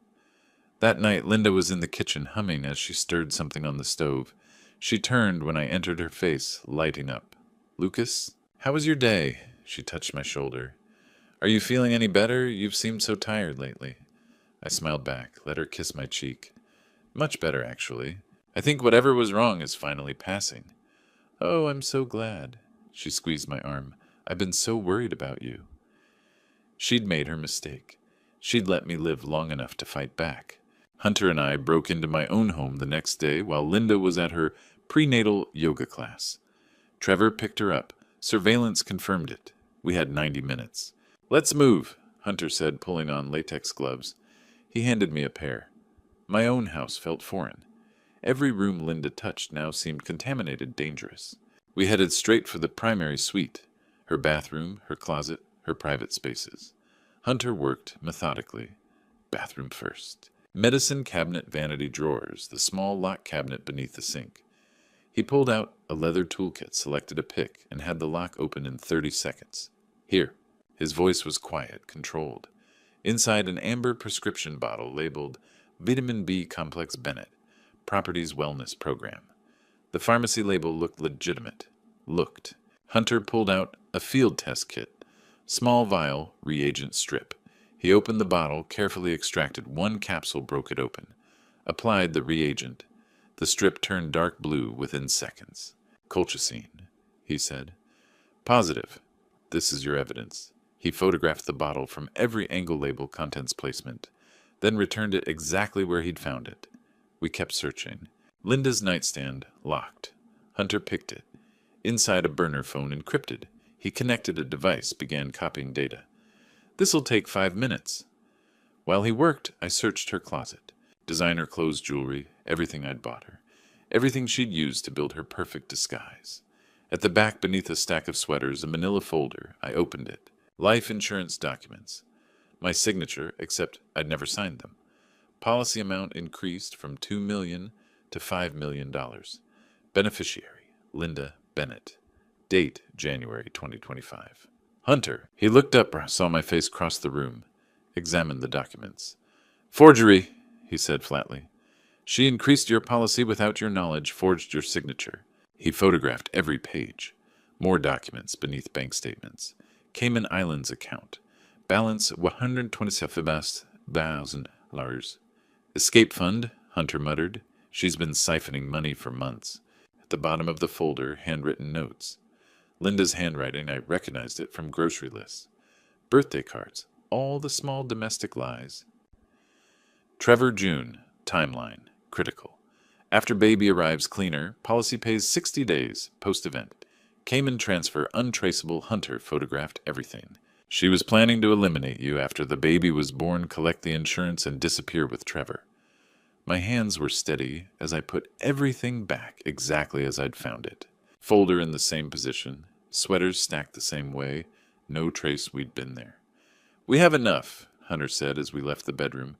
That night, Linda was in the kitchen humming as she stirred something on the stove. She turned when I entered, her face lighting up. Lucas, how was your day? She touched my shoulder. Are you feeling any better? You've seemed so tired lately. I smiled back, let her kiss my cheek. Much better, actually. I think whatever was wrong is finally passing. Oh, I'm so glad. She squeezed my arm. I've been so worried about you. She'd made her mistake. She'd let me live long enough to fight back. Hunter and I broke into my own home the next day while Linda was at her Prenatal yoga class. Trevor picked her up. Surveillance confirmed it. We had 90 minutes. Let's move, Hunter said, pulling on latex gloves. He handed me a pair. My own house felt foreign. Every room Linda touched now seemed contaminated, dangerous. We headed straight for the primary suite. Her bathroom, her closet, her private spaces. Hunter worked methodically. Bathroom first. Medicine cabinet vanity drawers, the small lock cabinet beneath the sink. He pulled out a leather toolkit, selected a pick, and had the lock open in 30 seconds. Here. His voice was quiet, controlled. Inside an amber prescription bottle labeled Vitamin B Complex Bennett, Properties Wellness Program. The pharmacy label looked legitimate. Hunter pulled out a field test kit. Small vial, reagent strip. He opened the bottle, carefully extracted one capsule, broke it open. Applied the reagent. The strip turned dark blue within seconds. Colchicine, he said. Positive. This is your evidence. He photographed the bottle from every angle, label, contents placement, then returned it exactly where he'd found it. We kept searching. Linda's nightstand, locked. Hunter picked it. Inside a burner phone, encrypted. He connected a device, began copying data. This'll take 5 minutes. While he worked, I searched her closet. Designer clothes, jewelry, everything I'd bought her. Everything she'd used to build her perfect disguise. At the back, beneath a stack of sweaters, a manila folder, I opened it. Life insurance documents. My signature, except I'd never signed them. Policy amount increased from $2 million to $5 million. Beneficiary, Linda Bennett. Date, January 2025. Hunter. He looked up, saw my face cross the room, examined the documents. Forgery, he said flatly. She increased your policy without your knowledge, forged your signature. He photographed every page. More documents beneath bank statements. Cayman Islands account. Balance $127,000. Escape fund, Hunter muttered. She's been siphoning money for months. At the bottom of the folder, handwritten notes. Linda's handwriting, I recognized it from grocery lists. Birthday cards, all the small domestic lies. Trevor June, timeline, critical. After baby arrives cleaner, policy pays 60 days, post-event. Cayman transfer untraceable, Hunter photographed everything. She was planning to eliminate you after the baby was born, collect the insurance, and disappear with Trevor. My hands were steady as I put everything back exactly as I'd found it. Folder in the same position, sweaters stacked the same way, no trace we'd been there. We have enough, Hunter said as we left the bedroom.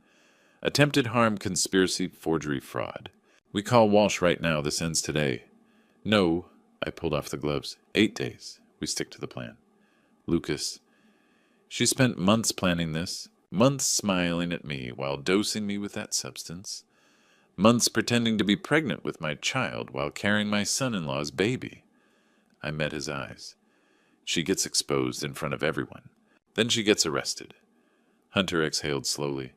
Attempted harm, conspiracy, forgery, fraud. We call Walsh right now. This ends today. No, I pulled off the gloves. 8 days. We stick to the plan. Lucas. She spent months planning this, months smiling at me while dosing me with that substance, months pretending to be pregnant with my child while carrying my son-in-law's baby. I met his eyes. She gets exposed in front of everyone. Then she gets arrested. Hunter exhaled slowly.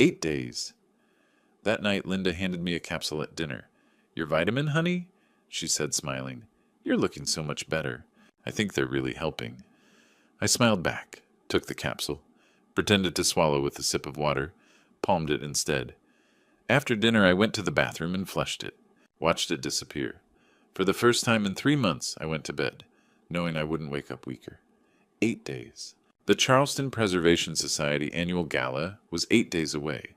8 days. That night, Linda handed me a capsule at dinner. Your vitamin, honey? She said, smiling. You're looking so much better. I think they're really helping. I smiled back, took the capsule, pretended to swallow with a sip of water, palmed it instead. After dinner, I went to the bathroom and flushed it, watched it disappear. For the first time in 3 months, I went to bed, knowing I wouldn't wake up weaker. 8 days. The Charleston Preservation Society annual gala was 8 days away.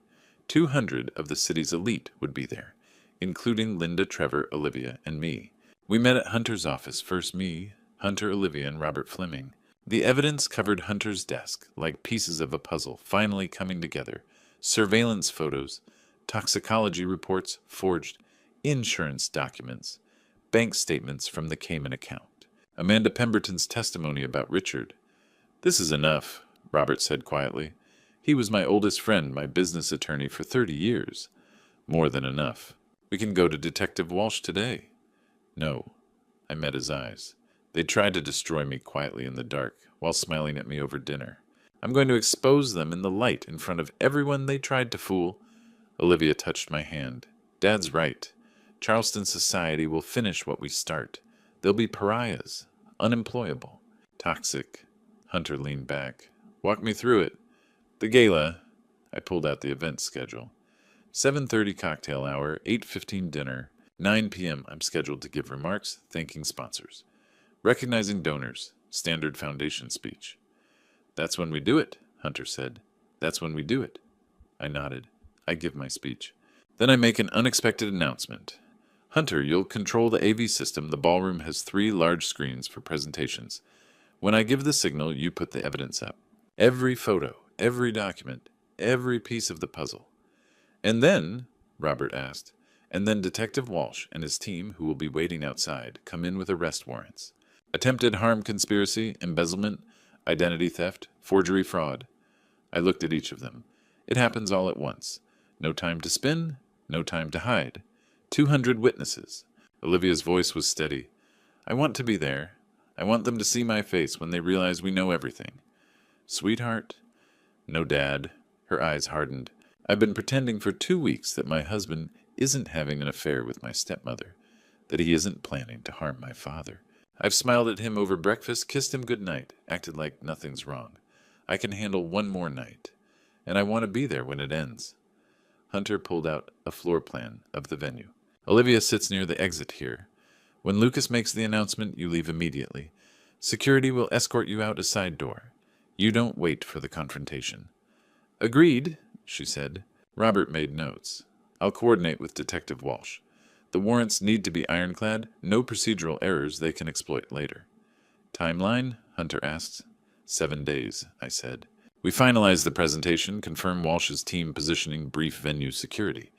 200 of the city's elite would be there, including Linda, Trevor, Olivia, and me. We met at Hunter's office, first me, Hunter, Olivia, and Robert Fleming. The evidence covered Hunter's desk, like pieces of a puzzle, finally coming together. Surveillance photos, toxicology reports, forged, insurance documents, bank statements from the Cayman account. Amanda Pemberton's testimony about Richard. This is enough, Robert said quietly. He was my oldest friend, my business attorney for 30 years. More than enough. We can go to Detective Walsh today. No. I met his eyes. They tried to destroy me quietly in the dark, while smiling at me over dinner. I'm going to expose them in the light in front of everyone they tried to fool. Olivia touched my hand. Dad's right. Charleston society will finish what we start. They'll be pariahs, unemployable, toxic. Hunter leaned back. Walk me through it. The gala. I pulled out the event schedule. 7:30 cocktail hour, 8:15 dinner, 9 p.m. I'm scheduled to give remarks thanking sponsors. Recognizing donors, standard foundation speech. That's when we do it, Hunter said. That's when we do it. I nodded. I give my speech. Then I make an unexpected announcement. Hunter, you'll control the AV system. The ballroom has 3 large screens for presentations. When I give the signal, you put the evidence up. Every photo, every document, every piece of the puzzle. And then, Robert asked, and then Detective Walsh and his team, who will be waiting outside, come in with arrest warrants. Attempted harm conspiracy, embezzlement, identity theft, forgery fraud. I looked at each of them. It happens all at once. No time to spin, no time to hide. 200 witnesses. Olivia's voice was steady. I want to be there. I want them to see my face when they realize we know everything. Sweetheart? No, Dad. Her eyes hardened. I've been pretending for 2 weeks that my husband isn't having an affair with my stepmother, that he isn't planning to harm my father. I've smiled at him over breakfast, kissed him good night, acted like nothing's wrong. I can handle one more night, and I want to be there when it ends. Hunter pulled out a floor plan of the venue. Olivia sits near the exit here. When Lucas makes the announcement, you leave immediately. Security will escort you out a side door. You don't wait for the confrontation. Agreed, she said. Robert made notes. I'll coordinate with Detective Walsh. The warrants need to be ironclad, no procedural errors they can exploit later. Timeline? Hunter asked. 7 days, I said. We finalize the presentation, confirm Walsh's team positioning, brief venue security.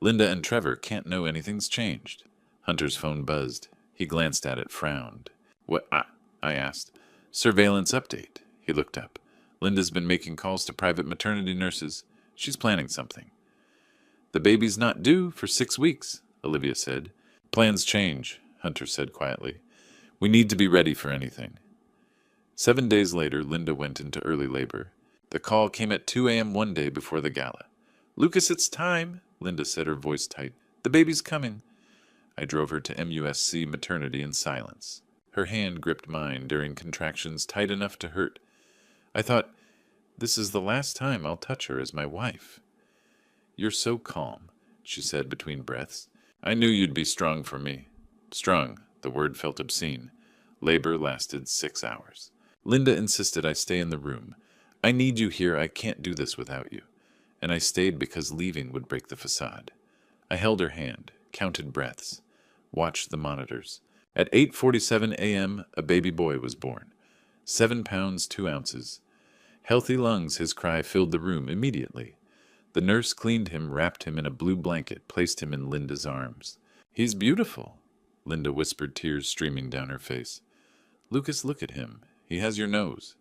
Linda and Trevor can't know anything's changed. Hunter's phone buzzed. He glanced at it, frowned. What? I asked. Surveillance update. He looked up. Linda's been making calls to private maternity nurses. She's planning something. The baby's not due for 6 weeks, Olivia said. Plans change, Hunter said quietly. We need to be ready for anything. 7 days later, Linda went into early labor. The call came at 2 a.m. one day before the gala. Lucas, it's time, Linda said, her voice tight. The baby's coming. I drove her to MUSC maternity in silence. Her hand gripped mine during contractions tight enough to hurt. I thought, this is the last time I'll touch her as my wife. You're so calm, she said between breaths. I knew you'd be strong for me. Strong, the word felt obscene. Labor lasted 6 hours. Linda insisted I stay in the room. I need you here. I can't do this without you. And I stayed because leaving would break the facade. I held her hand, counted breaths, watched the monitors. At 8:47 a.m., a baby boy was born. 7 pounds, 2 ounces. Healthy lungs, his cry filled the room immediately. The nurse cleaned him, wrapped him in a blue blanket, placed him in Linda's arms. He's beautiful, Linda whispered, tears streaming down her face. Lucas, look at him. He has your nose.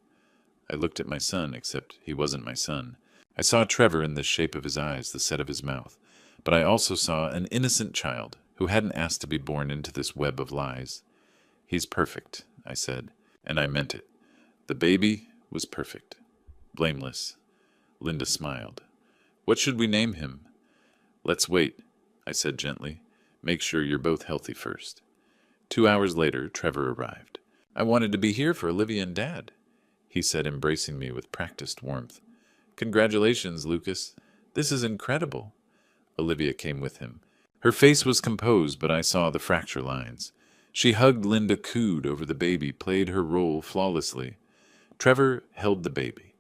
I looked at my son, except he wasn't my son. I saw Trevor in the shape of his eyes, the set of his mouth. But I also saw an innocent child who hadn't asked to be born into this web of lies. He's perfect, I said, and I meant it. The baby was perfect. Blameless. Linda smiled. What should we name him? Let's wait, I said gently. Make sure you're both healthy first. 2 hours later, Trevor arrived. I wanted to be here for Olivia and Dad, he said, embracing me with practiced warmth. Congratulations, Lucas. This is incredible. Olivia came with him. Her face was composed, but I saw the fracture lines. She hugged Linda, cooed over the baby, played her role flawlessly. Trevor held the baby.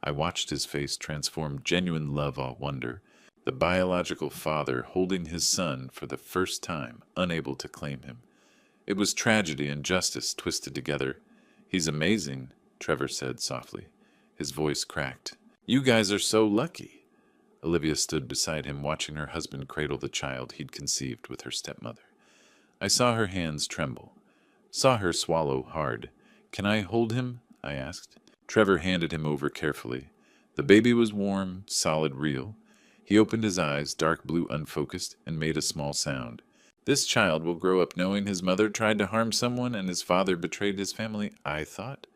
I watched his face transform genuine love, awe, wonder. The biological father holding his son for the first time, unable to claim him. It was tragedy and justice twisted together. He's amazing, Trevor said softly. His voice cracked. You guys are so lucky. Olivia stood beside him, watching her husband cradle the child he'd conceived with her stepmother. I saw her hands tremble, saw her swallow hard. Can I hold him? I asked. Trevor handed him over carefully. The baby was warm, solid, real. He opened his eyes, dark blue, unfocused, and made a small sound. This child will grow up knowing his mother tried to harm someone and his father betrayed his family, I thought.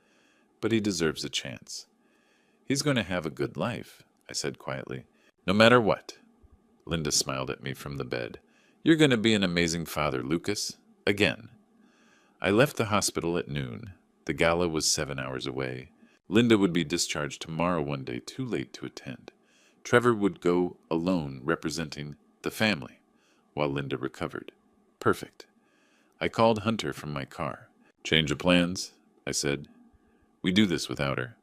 But he deserves a chance. He's going to have a good life, I said quietly. No matter what. Linda smiled at me from the bed. You're going to be an amazing father, Lucas. Again. I left the hospital at noon. The gala was 7 hours away. Linda would be discharged tomorrow one day, too late to attend. Trevor would go alone, representing the family, while Linda recovered. Perfect. I called Hunter from my car. Change of plans, I said. We do this without her.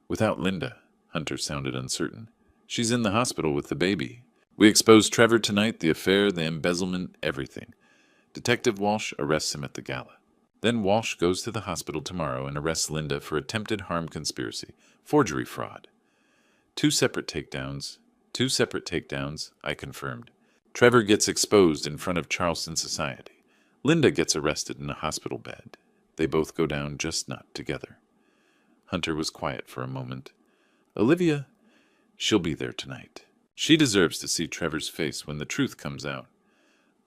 Without Linda, Hunter sounded uncertain. She's in the hospital with the baby. We exposed Trevor tonight, the affair, the embezzlement, everything. Detective Walsh arrests him at the gala. Then Walsh goes to the hospital tomorrow and arrests Linda for attempted harm conspiracy, forgery fraud. Two separate takedowns, I confirmed. Trevor gets exposed in front of Charleston society. Linda gets arrested in a hospital bed. They both go down, just not together. Hunter was quiet for a moment. Olivia, she'll be there tonight. She deserves to see Trevor's face when the truth comes out.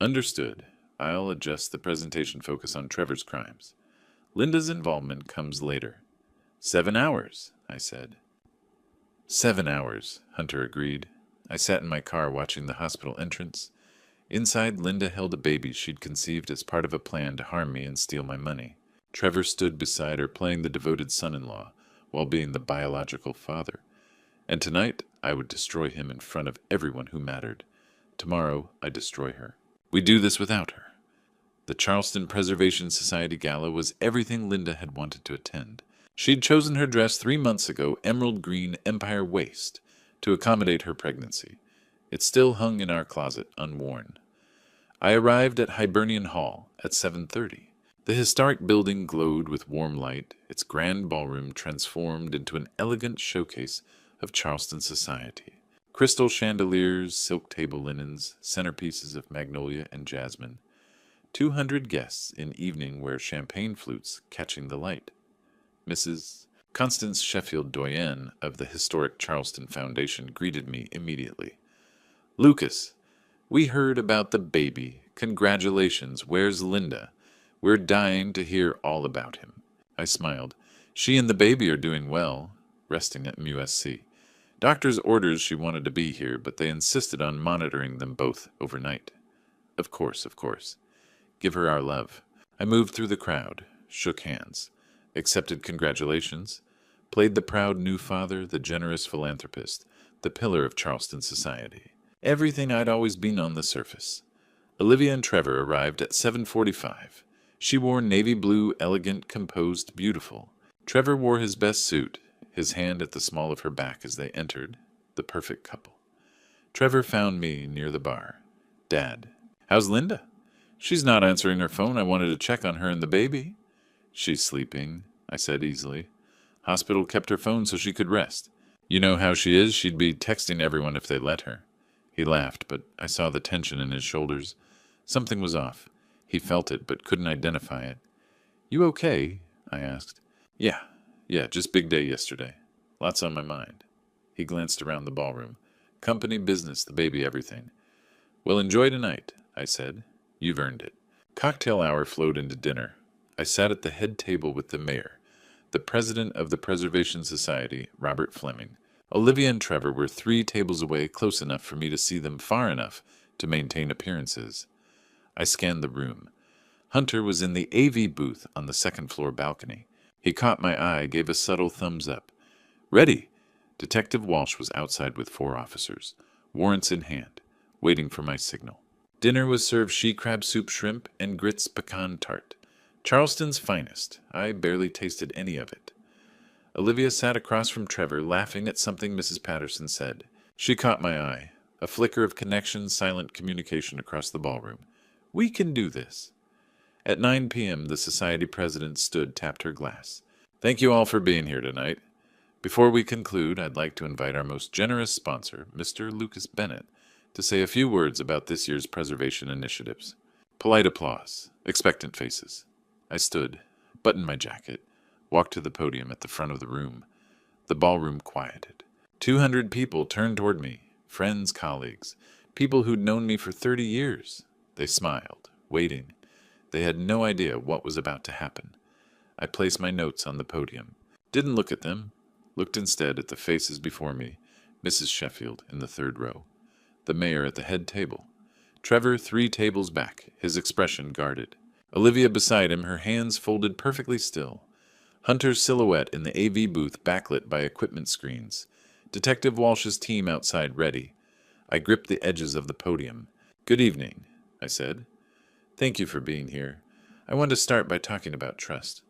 Understood. I'll adjust the presentation focus on Trevor's crimes. Linda's involvement comes later. 7 hours, I said. 7 hours, Hunter agreed. I sat in my car watching the hospital entrance. Inside, Linda held a baby she'd conceived as part of a plan to harm me and steal my money. Trevor stood beside her, playing the devoted son-in-law, while being the biological father. And tonight, I would destroy him in front of everyone who mattered. Tomorrow, I destroy her. We do this without her. The Charleston Preservation Society Gala was everything Linda had wanted to attend. She'd chosen her dress 3 months ago, emerald green empire waist, to accommodate her pregnancy. It still hung in our closet, unworn. I arrived at Hibernian Hall at 7:30. The historic building glowed with warm light, its grand ballroom transformed into an elegant showcase of Charleston society. Crystal chandeliers, silk table linens, centerpieces of magnolia and jasmine. 200 guests in evening wear champagne flutes catching the light. Mrs. Constance Sheffield Doyen of the historic Charleston Foundation greeted me immediately. Lucas, we heard about the baby. Congratulations. Where's Linda? We're dying to hear all about him. I smiled. She and the baby are doing well, resting at MUSC. Doctor's orders she wanted to be here, but they insisted on monitoring them both overnight. Of course. Give her our love. I moved through the crowd, shook hands, accepted congratulations, played the proud new father, the generous philanthropist, the pillar of Charleston society. Everything I'd always been on the surface. Olivia and Trevor arrived at 7:45. She wore navy blue, elegant, composed, beautiful. Trevor wore his best suit, his hand at the small of her back as they entered, the perfect couple. Trevor found me near the bar. Dad, how's Linda? She's not answering her phone. I wanted to check on her and the baby. She's sleeping, I said easily. Hospital kept her phone so she could rest. You know how she is. She'd be texting everyone if they let her. He laughed, but I saw the tension in his shoulders. Something was off. He felt it, but couldn't identify it. You okay? I asked. Yeah, just big day yesterday. Lots on my mind. He glanced around the ballroom. Company, business, the baby, everything. Well, enjoy tonight, I said. You've earned it. Cocktail hour flowed into dinner. I sat at the head table with the mayor, the president of the Preservation Society, Robert Fleming. Olivia and Trevor were 3 tables away, close enough for me to see them far enough to maintain appearances. I scanned the room. Hunter was in the AV booth on the second-floor balcony. He caught my eye, gave a subtle thumbs up. Ready! Detective Walsh was outside with 4 officers, warrants in hand, waiting for my signal. Dinner was served she-crab soup, shrimp, and grits pecan tart. Charleston's finest. I barely tasted any of it. Olivia sat across from Trevor, laughing at something Mrs. Patterson said. She caught my eye. A flicker of connection, silent communication across the ballroom. We can do this. At 9 p.m., the society president stood, tapped her glass. Thank you all for being here tonight. Before we conclude, I'd like to invite our most generous sponsor, Mr. Lucas Bennett, to say a few words about this year's preservation initiatives. Polite applause, expectant faces. I stood, buttoned my jacket, walked to the podium at the front of the room. The ballroom quieted. 200 people turned toward me, friends, colleagues, people who'd known me for 30 years. They smiled, waiting. They had no idea what was about to happen. I placed my notes on the podium. Didn't look at them. Looked instead at the faces before me. Mrs. Sheffield in the 3rd row. The mayor at the head table. Trevor 3 tables back, his expression guarded. Olivia beside him, her hands folded perfectly still. Hunter's silhouette in the AV booth backlit by equipment screens. Detective Walsh's team outside ready. I gripped the edges of the podium. Good evening, I said. Thank you for being here. I want to start by talking about trust.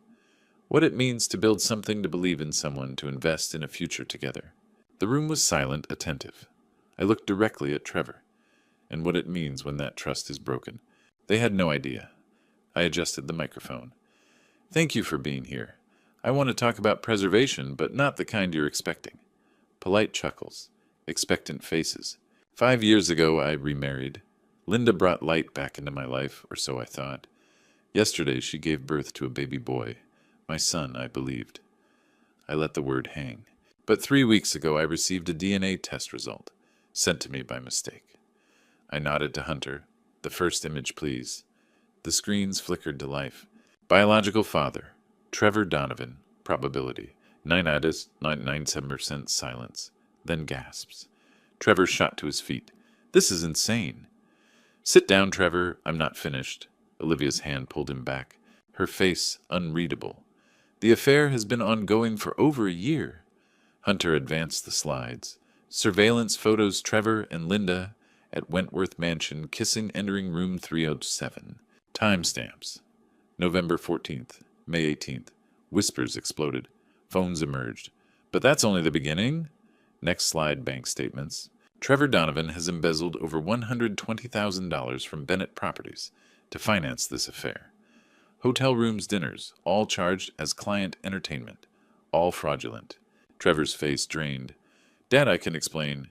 What it means to build something, to believe in someone, to invest in a future together. The room was silent, attentive. I looked directly at Trevor, and what it means when that trust is broken. They had no idea. I adjusted the microphone. Thank you for being here. I want to talk about preservation, but not the kind you're expecting. Polite chuckles, expectant faces. 5 years ago, I remarried. Linda brought light back into my life, or so I thought. Yesterday, she gave birth to a baby boy. My son, I believed. I let the word hang. But 3 weeks ago, I received a DNA test result, sent to me by mistake. I nodded to Hunter. The first image, please. The screens flickered to life. Biological father, Trevor Donovan, probability. 9.97% silence. Then gasps. Trevor shot to his feet. This is insane. Sit down, Trevor. I'm not finished. Olivia's hand pulled him back, her face unreadable. The affair has been ongoing for over a year. Hunter advanced the slides. Surveillance photos Trevor and Linda at Wentworth Mansion kissing entering room 307. Timestamps. November 14th, May 18th. Whispers exploded. Phones emerged. But that's only the beginning. Next slide, bank statements. Trevor Donovan has embezzled over $120,000 from Bennett Properties to finance this affair. Hotel rooms, dinners, all charged as client entertainment, all fraudulent. Trevor's face drained. Dad, I can explain.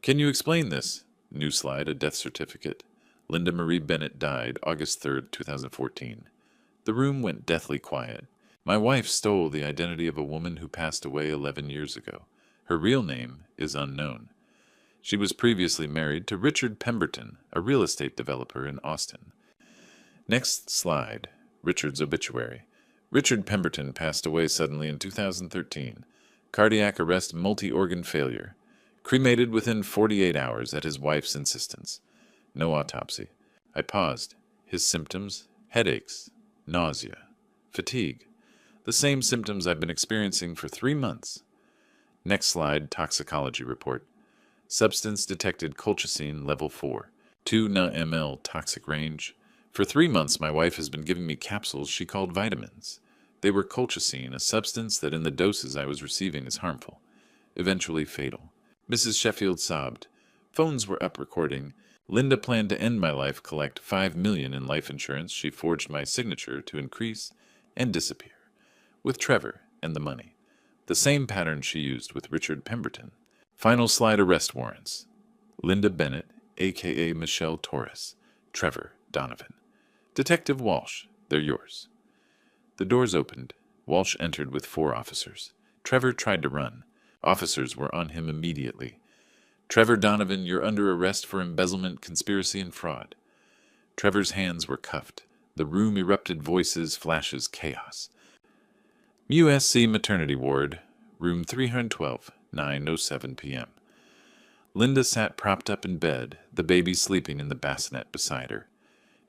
Can you explain this? New slide, a death certificate. Linda Marie Bennett died August 3rd, 2014. The room went deathly quiet. My wife stole the identity of a woman who passed away 11 years ago. Her real name is unknown. She was previously married to Richard Pemberton, a real estate developer in Austin. Next slide, Richard's obituary. Richard Pemberton passed away suddenly in 2013. Cardiac arrest, multi-organ failure. Cremated within 48 hours at his wife's insistence. No autopsy. I paused. His symptoms? Headaches, nausea, fatigue. The same symptoms I've been experiencing for 3 months. Next slide, toxicology report. Substance detected colchicine level 4. 2 ml toxic range. For 3 months, my wife has been giving me capsules she called vitamins. They were colchicine, a substance that in the doses I was receiving is harmful, eventually fatal. Mrs. Sheffield sobbed. Phones were up recording. Linda planned to end my life, collect $5 million in life insurance she forged my signature to increase and disappear. With Trevor and the money. The same pattern she used with Richard Pemberton. Final slide, arrest warrants. Linda Bennett, a.k.a. Michelle Torres. Trevor Donovan. Detective Walsh, they're yours. The doors opened. Walsh entered with 4 officers. Trevor tried to run. Officers were on him immediately. Trevor Donovan, you're under arrest for embezzlement, conspiracy, and fraud. Trevor's hands were cuffed. The room erupted, voices, flashes, chaos. USC Maternity Ward, room 312, 9:07 p.m. Linda sat propped up in bed, the baby sleeping in the bassinet beside her.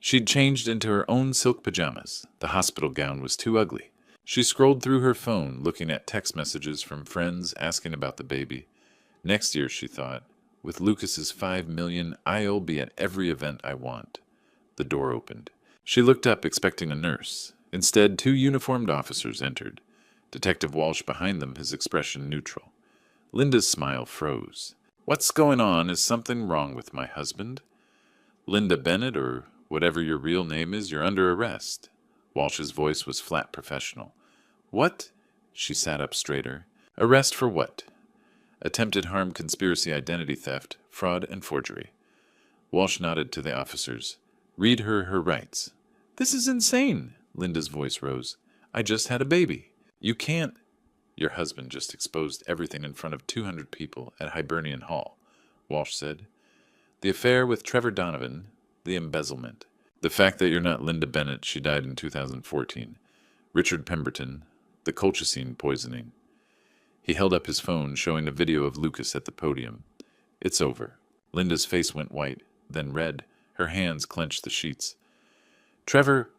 She'd changed into her own silk pajamas. The hospital gown was too ugly. She scrolled through her phone, looking at text messages from friends asking about the baby. Next year, she thought, with Lucas's $5 million, I'll be at every event I want. The door opened. She looked up, expecting a nurse. Instead, 2 uniformed officers entered. Detective Walsh behind them, his expression neutral. Linda's smile froze. What's going on? Is something wrong with my husband? Linda Bennett, or whatever your real name is, you're under arrest. Walsh's voice was flat professional. What? She sat up straighter. Arrest for what? Attempted harm, conspiracy, identity theft, fraud, and forgery. Walsh nodded to the officers. Read her rights. This is insane, Linda's voice rose. I just had a baby. You can't. Your husband just exposed everything in front of 200 people at Hibernian Hall, Walsh said. The affair with Trevor Donovan, the embezzlement, the fact that you're not Linda Bennett, she died in 2014, Richard Pemberton, the colchicine poisoning. He held up his phone, showing a video of Lucas at the podium. It's over. Linda's face went white, then red. Her hands clenched the sheets. Trevor,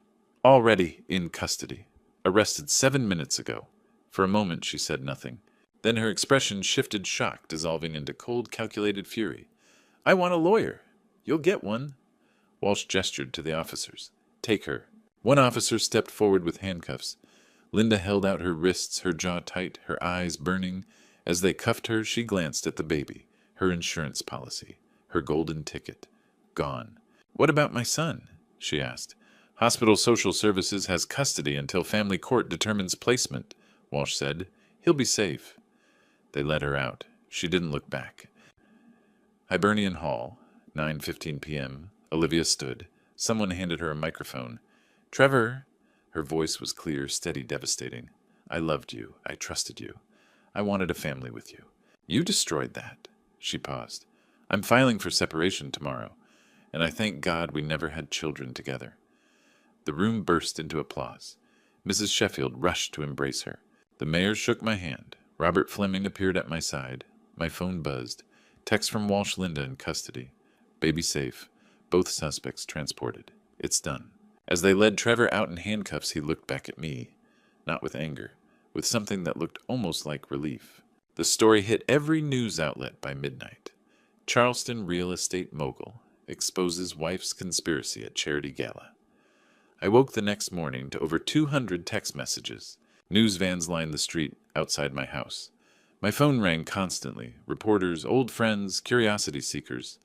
already in custody. Arrested 7 minutes ago. For a moment she said nothing. Then her expression shifted, shock dissolving into cold, calculated fury. I want a lawyer. You'll get one. Walsh gestured to the officers. Take her." One officer stepped forward with handcuffs. Linda held out her wrists, her jaw tight, her eyes burning. As they cuffed her, she glanced at the baby, her insurance policy, her golden ticket. Gone. "What about my son?" she asked. "Hospital Social Services has custody until family court determines placement," Walsh said. "He'll be safe." They let her out. She didn't look back. Hibernian Hall, 9:15 p.m. Olivia stood. Someone handed her a microphone. "Trevor." Her voice was clear, steady, devastating. "I loved you. I trusted you. I wanted a family with you. You destroyed that." She paused. "I'm filing for separation tomorrow, and I thank God we never had children together." The room burst into applause. Mrs. Sheffield rushed to embrace her. The mayor shook my hand. Robert Fleming appeared at my side. My phone buzzed. Text from Walsh. "Linda in custody. Baby safe. Both suspects transported. It's done." As they led Trevor out in handcuffs, he looked back at me. Not with anger, with something that looked almost like relief. The story hit every news outlet by midnight. Charleston real estate mogul exposes wife's conspiracy at charity gala. I woke the next morning to over 200 text messages. News vans lined the street outside my house. My phone rang constantly. Reporters, old friends, curiosity seekers.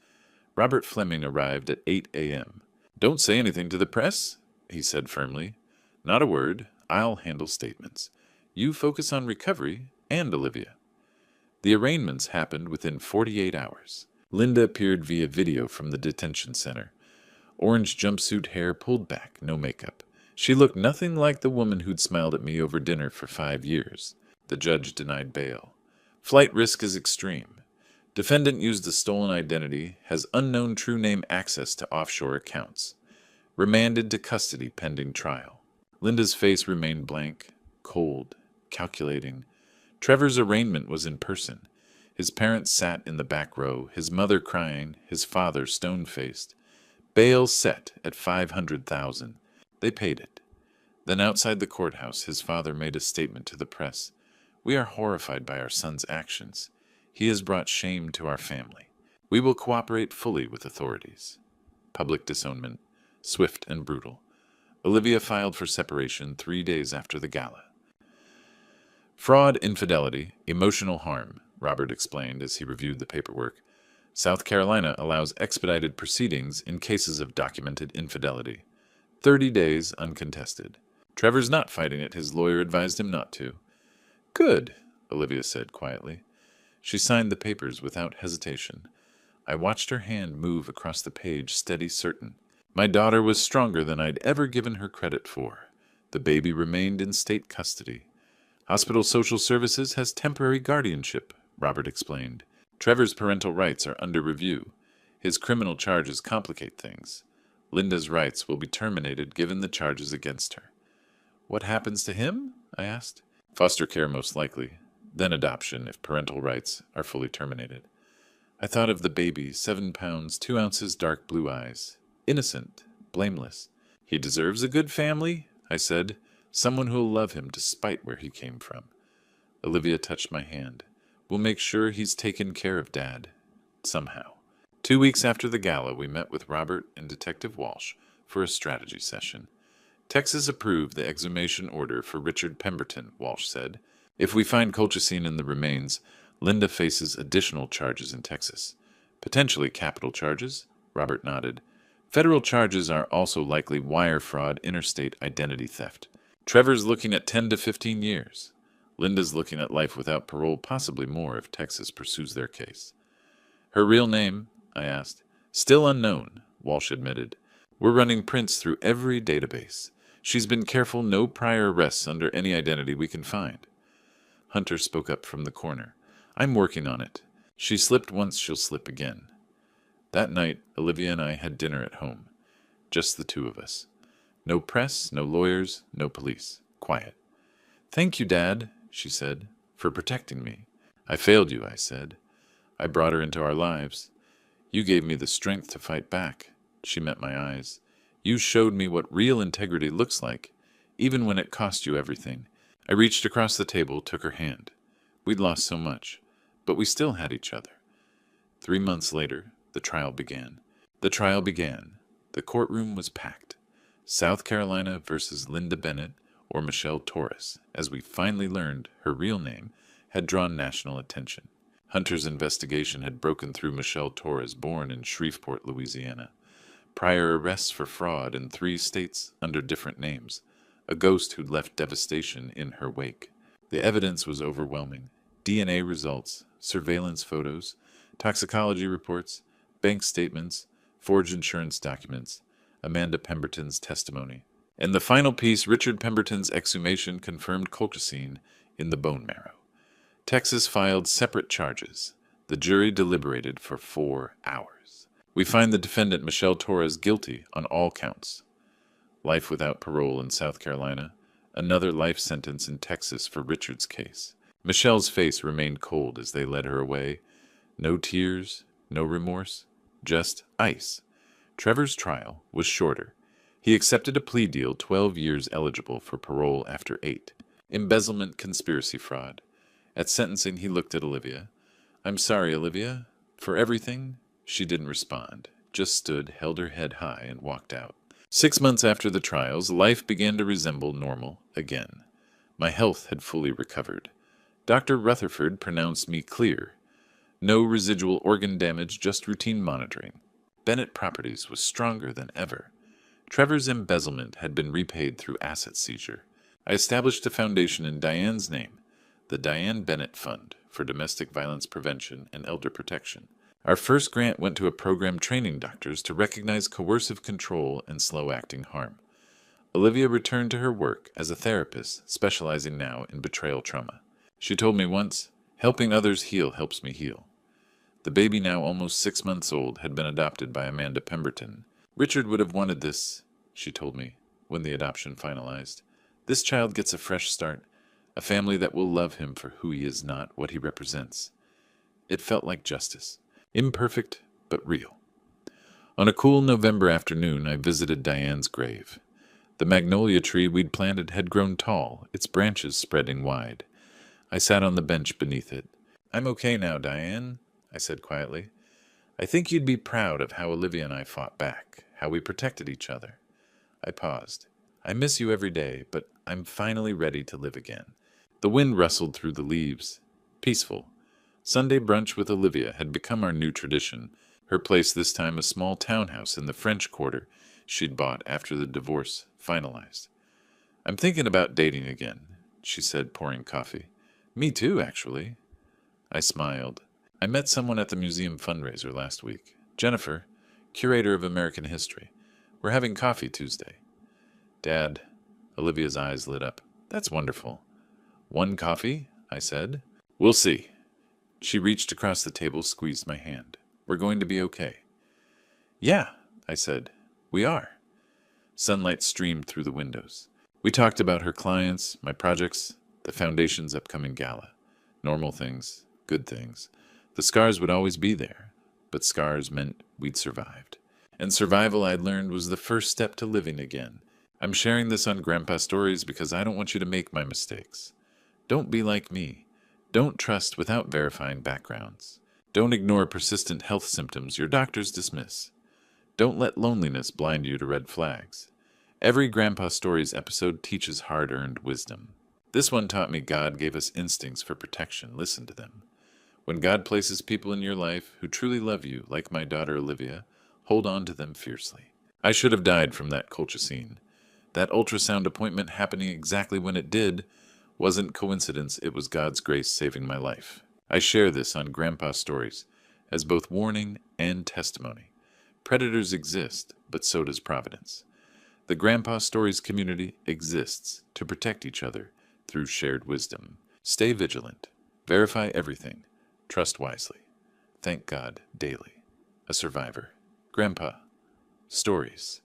Robert Fleming arrived at 8 a.m. "Don't say anything to the press," he said firmly. "Not a word. I'll handle statements. You focus on recovery and Olivia." The arraignments happened within 48 hours. Linda appeared via video from the detention center. Orange jumpsuit, hair pulled back, no makeup. She looked nothing like the woman who'd smiled at me over dinner for 5 years. The judge denied bail. Flight risk is extreme. Defendant used a stolen identity, has unknown true name access to offshore accounts. Remanded to custody pending trial. Linda's face remained blank, cold, calculating. Trevor's arraignment was in person. His parents sat in the back row, his mother crying, his father stone-faced. Bail set at $500,000. They paid it. Then outside the courthouse, his father made a statement to the press. "We are horrified by our son's actions. He has brought shame to our family. We will cooperate fully with authorities." Public disownment, swift and brutal. Olivia filed for separation 3 days after the gala. "Fraud, infidelity, emotional harm," Robert explained as he reviewed the paperwork. "South Carolina allows expedited proceedings in cases of documented infidelity. 30 days uncontested. Trevor's not fighting it. His lawyer advised him not to." "Good," Olivia said quietly. She signed the papers without hesitation. I watched her hand move across the page, steady, certain. My daughter was stronger than I'd ever given her credit for. The baby remained in state custody. "Hospital Social Services has temporary guardianship," Robert explained. "Trevor's parental rights are under review. His criminal charges complicate things. Linda's rights will be terminated given the charges against her." "What happens to him?" I asked. "Foster care most likely, then adoption if parental rights are fully terminated." I thought of the baby, 7 pounds, 2 ounces, dark blue eyes. Innocent, blameless. "He deserves a good family," I said. "Someone who'll love him despite where he came from." Olivia touched my hand. "We'll make sure he's taken care of, Dad. Somehow." 2 weeks after the gala, we met with Robert and Detective Walsh for a strategy session. "Texas approved the exhumation order for Richard Pemberton," Walsh said. "If we find colchicine in the remains, Linda faces additional charges in Texas. Potentially capital charges?" Robert nodded. "Federal charges are also likely wire fraud, interstate identity theft. Trevor's looking at 10 to 15 years. Linda's looking at life without parole, possibly more if Texas pursues their case." "Her real name?" I asked. "Still unknown," Walsh admitted. "We're running prints through every database. She's been careful no prior arrests under any identity we can find." Hunter spoke up from the corner. "I'm working on it. She slipped once, she'll slip again." That night, Olivia and I had dinner at home. Just the two of us. No press, no lawyers, no police. Quiet. "Thank you, Dad," she said, "for protecting me." "I failed you," I said. "I brought her into our lives. You gave me the strength to fight back." She met my eyes. "You showed me what real integrity looks like, even when it cost you everything." I reached across the table, took her hand. We'd lost so much, but we still had each other. 3 months later, the trial began. The courtroom was packed. South Carolina versus Linda Bennett or Michelle Torres, as we finally learned her real name, had drawn national attention. Hunter's investigation had broken through Michelle Torres, born in Shreveport, Louisiana. Prior arrests for fraud in 3 states under different names, a ghost who'd left devastation in her wake. The evidence was overwhelming. DNA results, surveillance photos, toxicology reports, bank statements, forged insurance documents, Amanda Pemberton's testimony. And the final piece, Richard Pemberton's exhumation, confirmed colchicine in the bone marrow. Texas filed separate charges. The jury deliberated for 4 hours. We find the defendant, Michelle Torres, guilty on all counts. Life without parole in South Carolina, another life sentence in Texas for Richard's case. Michelle's face remained cold as they led her away. No tears, no remorse, just ice. Trevor's trial was shorter. He accepted a plea deal, 12 years eligible for parole after 8. Embezzlement, conspiracy, fraud. At sentencing, he looked at Olivia. "I'm sorry, Olivia, for everything." She didn't respond, just stood, held her head high, and walked out. 6 months after the trials, life began to resemble normal again. My health had fully recovered. Dr. Rutherford pronounced me clear. No residual organ damage, just routine monitoring. Bennett Properties was stronger than ever. Trevor's embezzlement had been repaid through asset seizure. I established a foundation in Diane's name, the Diane Bennett Fund for Domestic Violence Prevention and Elder Protection. Our first grant went to a program training doctors to recognize coercive control and slow-acting harm. Olivia returned to her work as a therapist, specializing now in betrayal trauma. She told me once, "Helping others heal helps me heal." The baby, now almost 6 months old, had been adopted by Amanda Pemberton. "Richard would have wanted this," she told me, when the adoption finalized. "This child gets a fresh start, a family that will love him for who he is, not what he represents." It felt like justice. Imperfect, but real. On a cool November afternoon, I visited Diane's grave. The magnolia tree we'd planted had grown tall, its branches spreading wide. I sat on the bench beneath it. "I'm okay now, Diane," I said quietly. "I think you'd be proud of how Olivia and I fought back, how we protected each other." I paused. "I miss you every day, but I'm finally ready to live again." The wind rustled through the leaves. Peaceful. Sunday brunch with Olivia had become our new tradition. Her place this time a small townhouse in the French Quarter she'd bought after the divorce finalized. "I'm thinking about dating again," she said, pouring coffee. "Me too, actually." I smiled. "I met someone at the museum fundraiser last week. Jennifer, curator of American history. We're having coffee Tuesday." "Dad," Olivia's eyes lit up. "That's wonderful." "One coffee?" I said. "We'll see." She reached across the table, squeezed my hand. "We're going to be okay." "Yeah," I said. "We are." Sunlight streamed through the windows. We talked about her clients, my projects, the Foundation's upcoming gala. Normal things, good things. The scars would always be there, but scars meant we'd survived. And survival, I'd learned, was the first step to living again. I'm sharing this on Grandpa Stories because I don't want you to make my mistakes. Don't be like me. Don't trust without verifying backgrounds. Don't ignore persistent health symptoms your doctors dismiss. Don't let loneliness blind you to red flags. Every Grandpa Stories episode teaches hard-earned wisdom. This one taught me God gave us instincts for protection. Listen to them. When God places people in your life who truly love you, like my daughter Olivia, hold on to them fiercely. I should have died from that colchicine. That ultrasound appointment happening exactly when it did wasn't coincidence, it was God's grace saving my life. I share this on Grandpa Stories as both warning and testimony. Predators exist, but so does Providence. The Grandpa Stories community exists to protect each other through shared wisdom. Stay vigilant. Verify everything. Trust wisely. Thank God daily. A survivor. Grandpa Stories.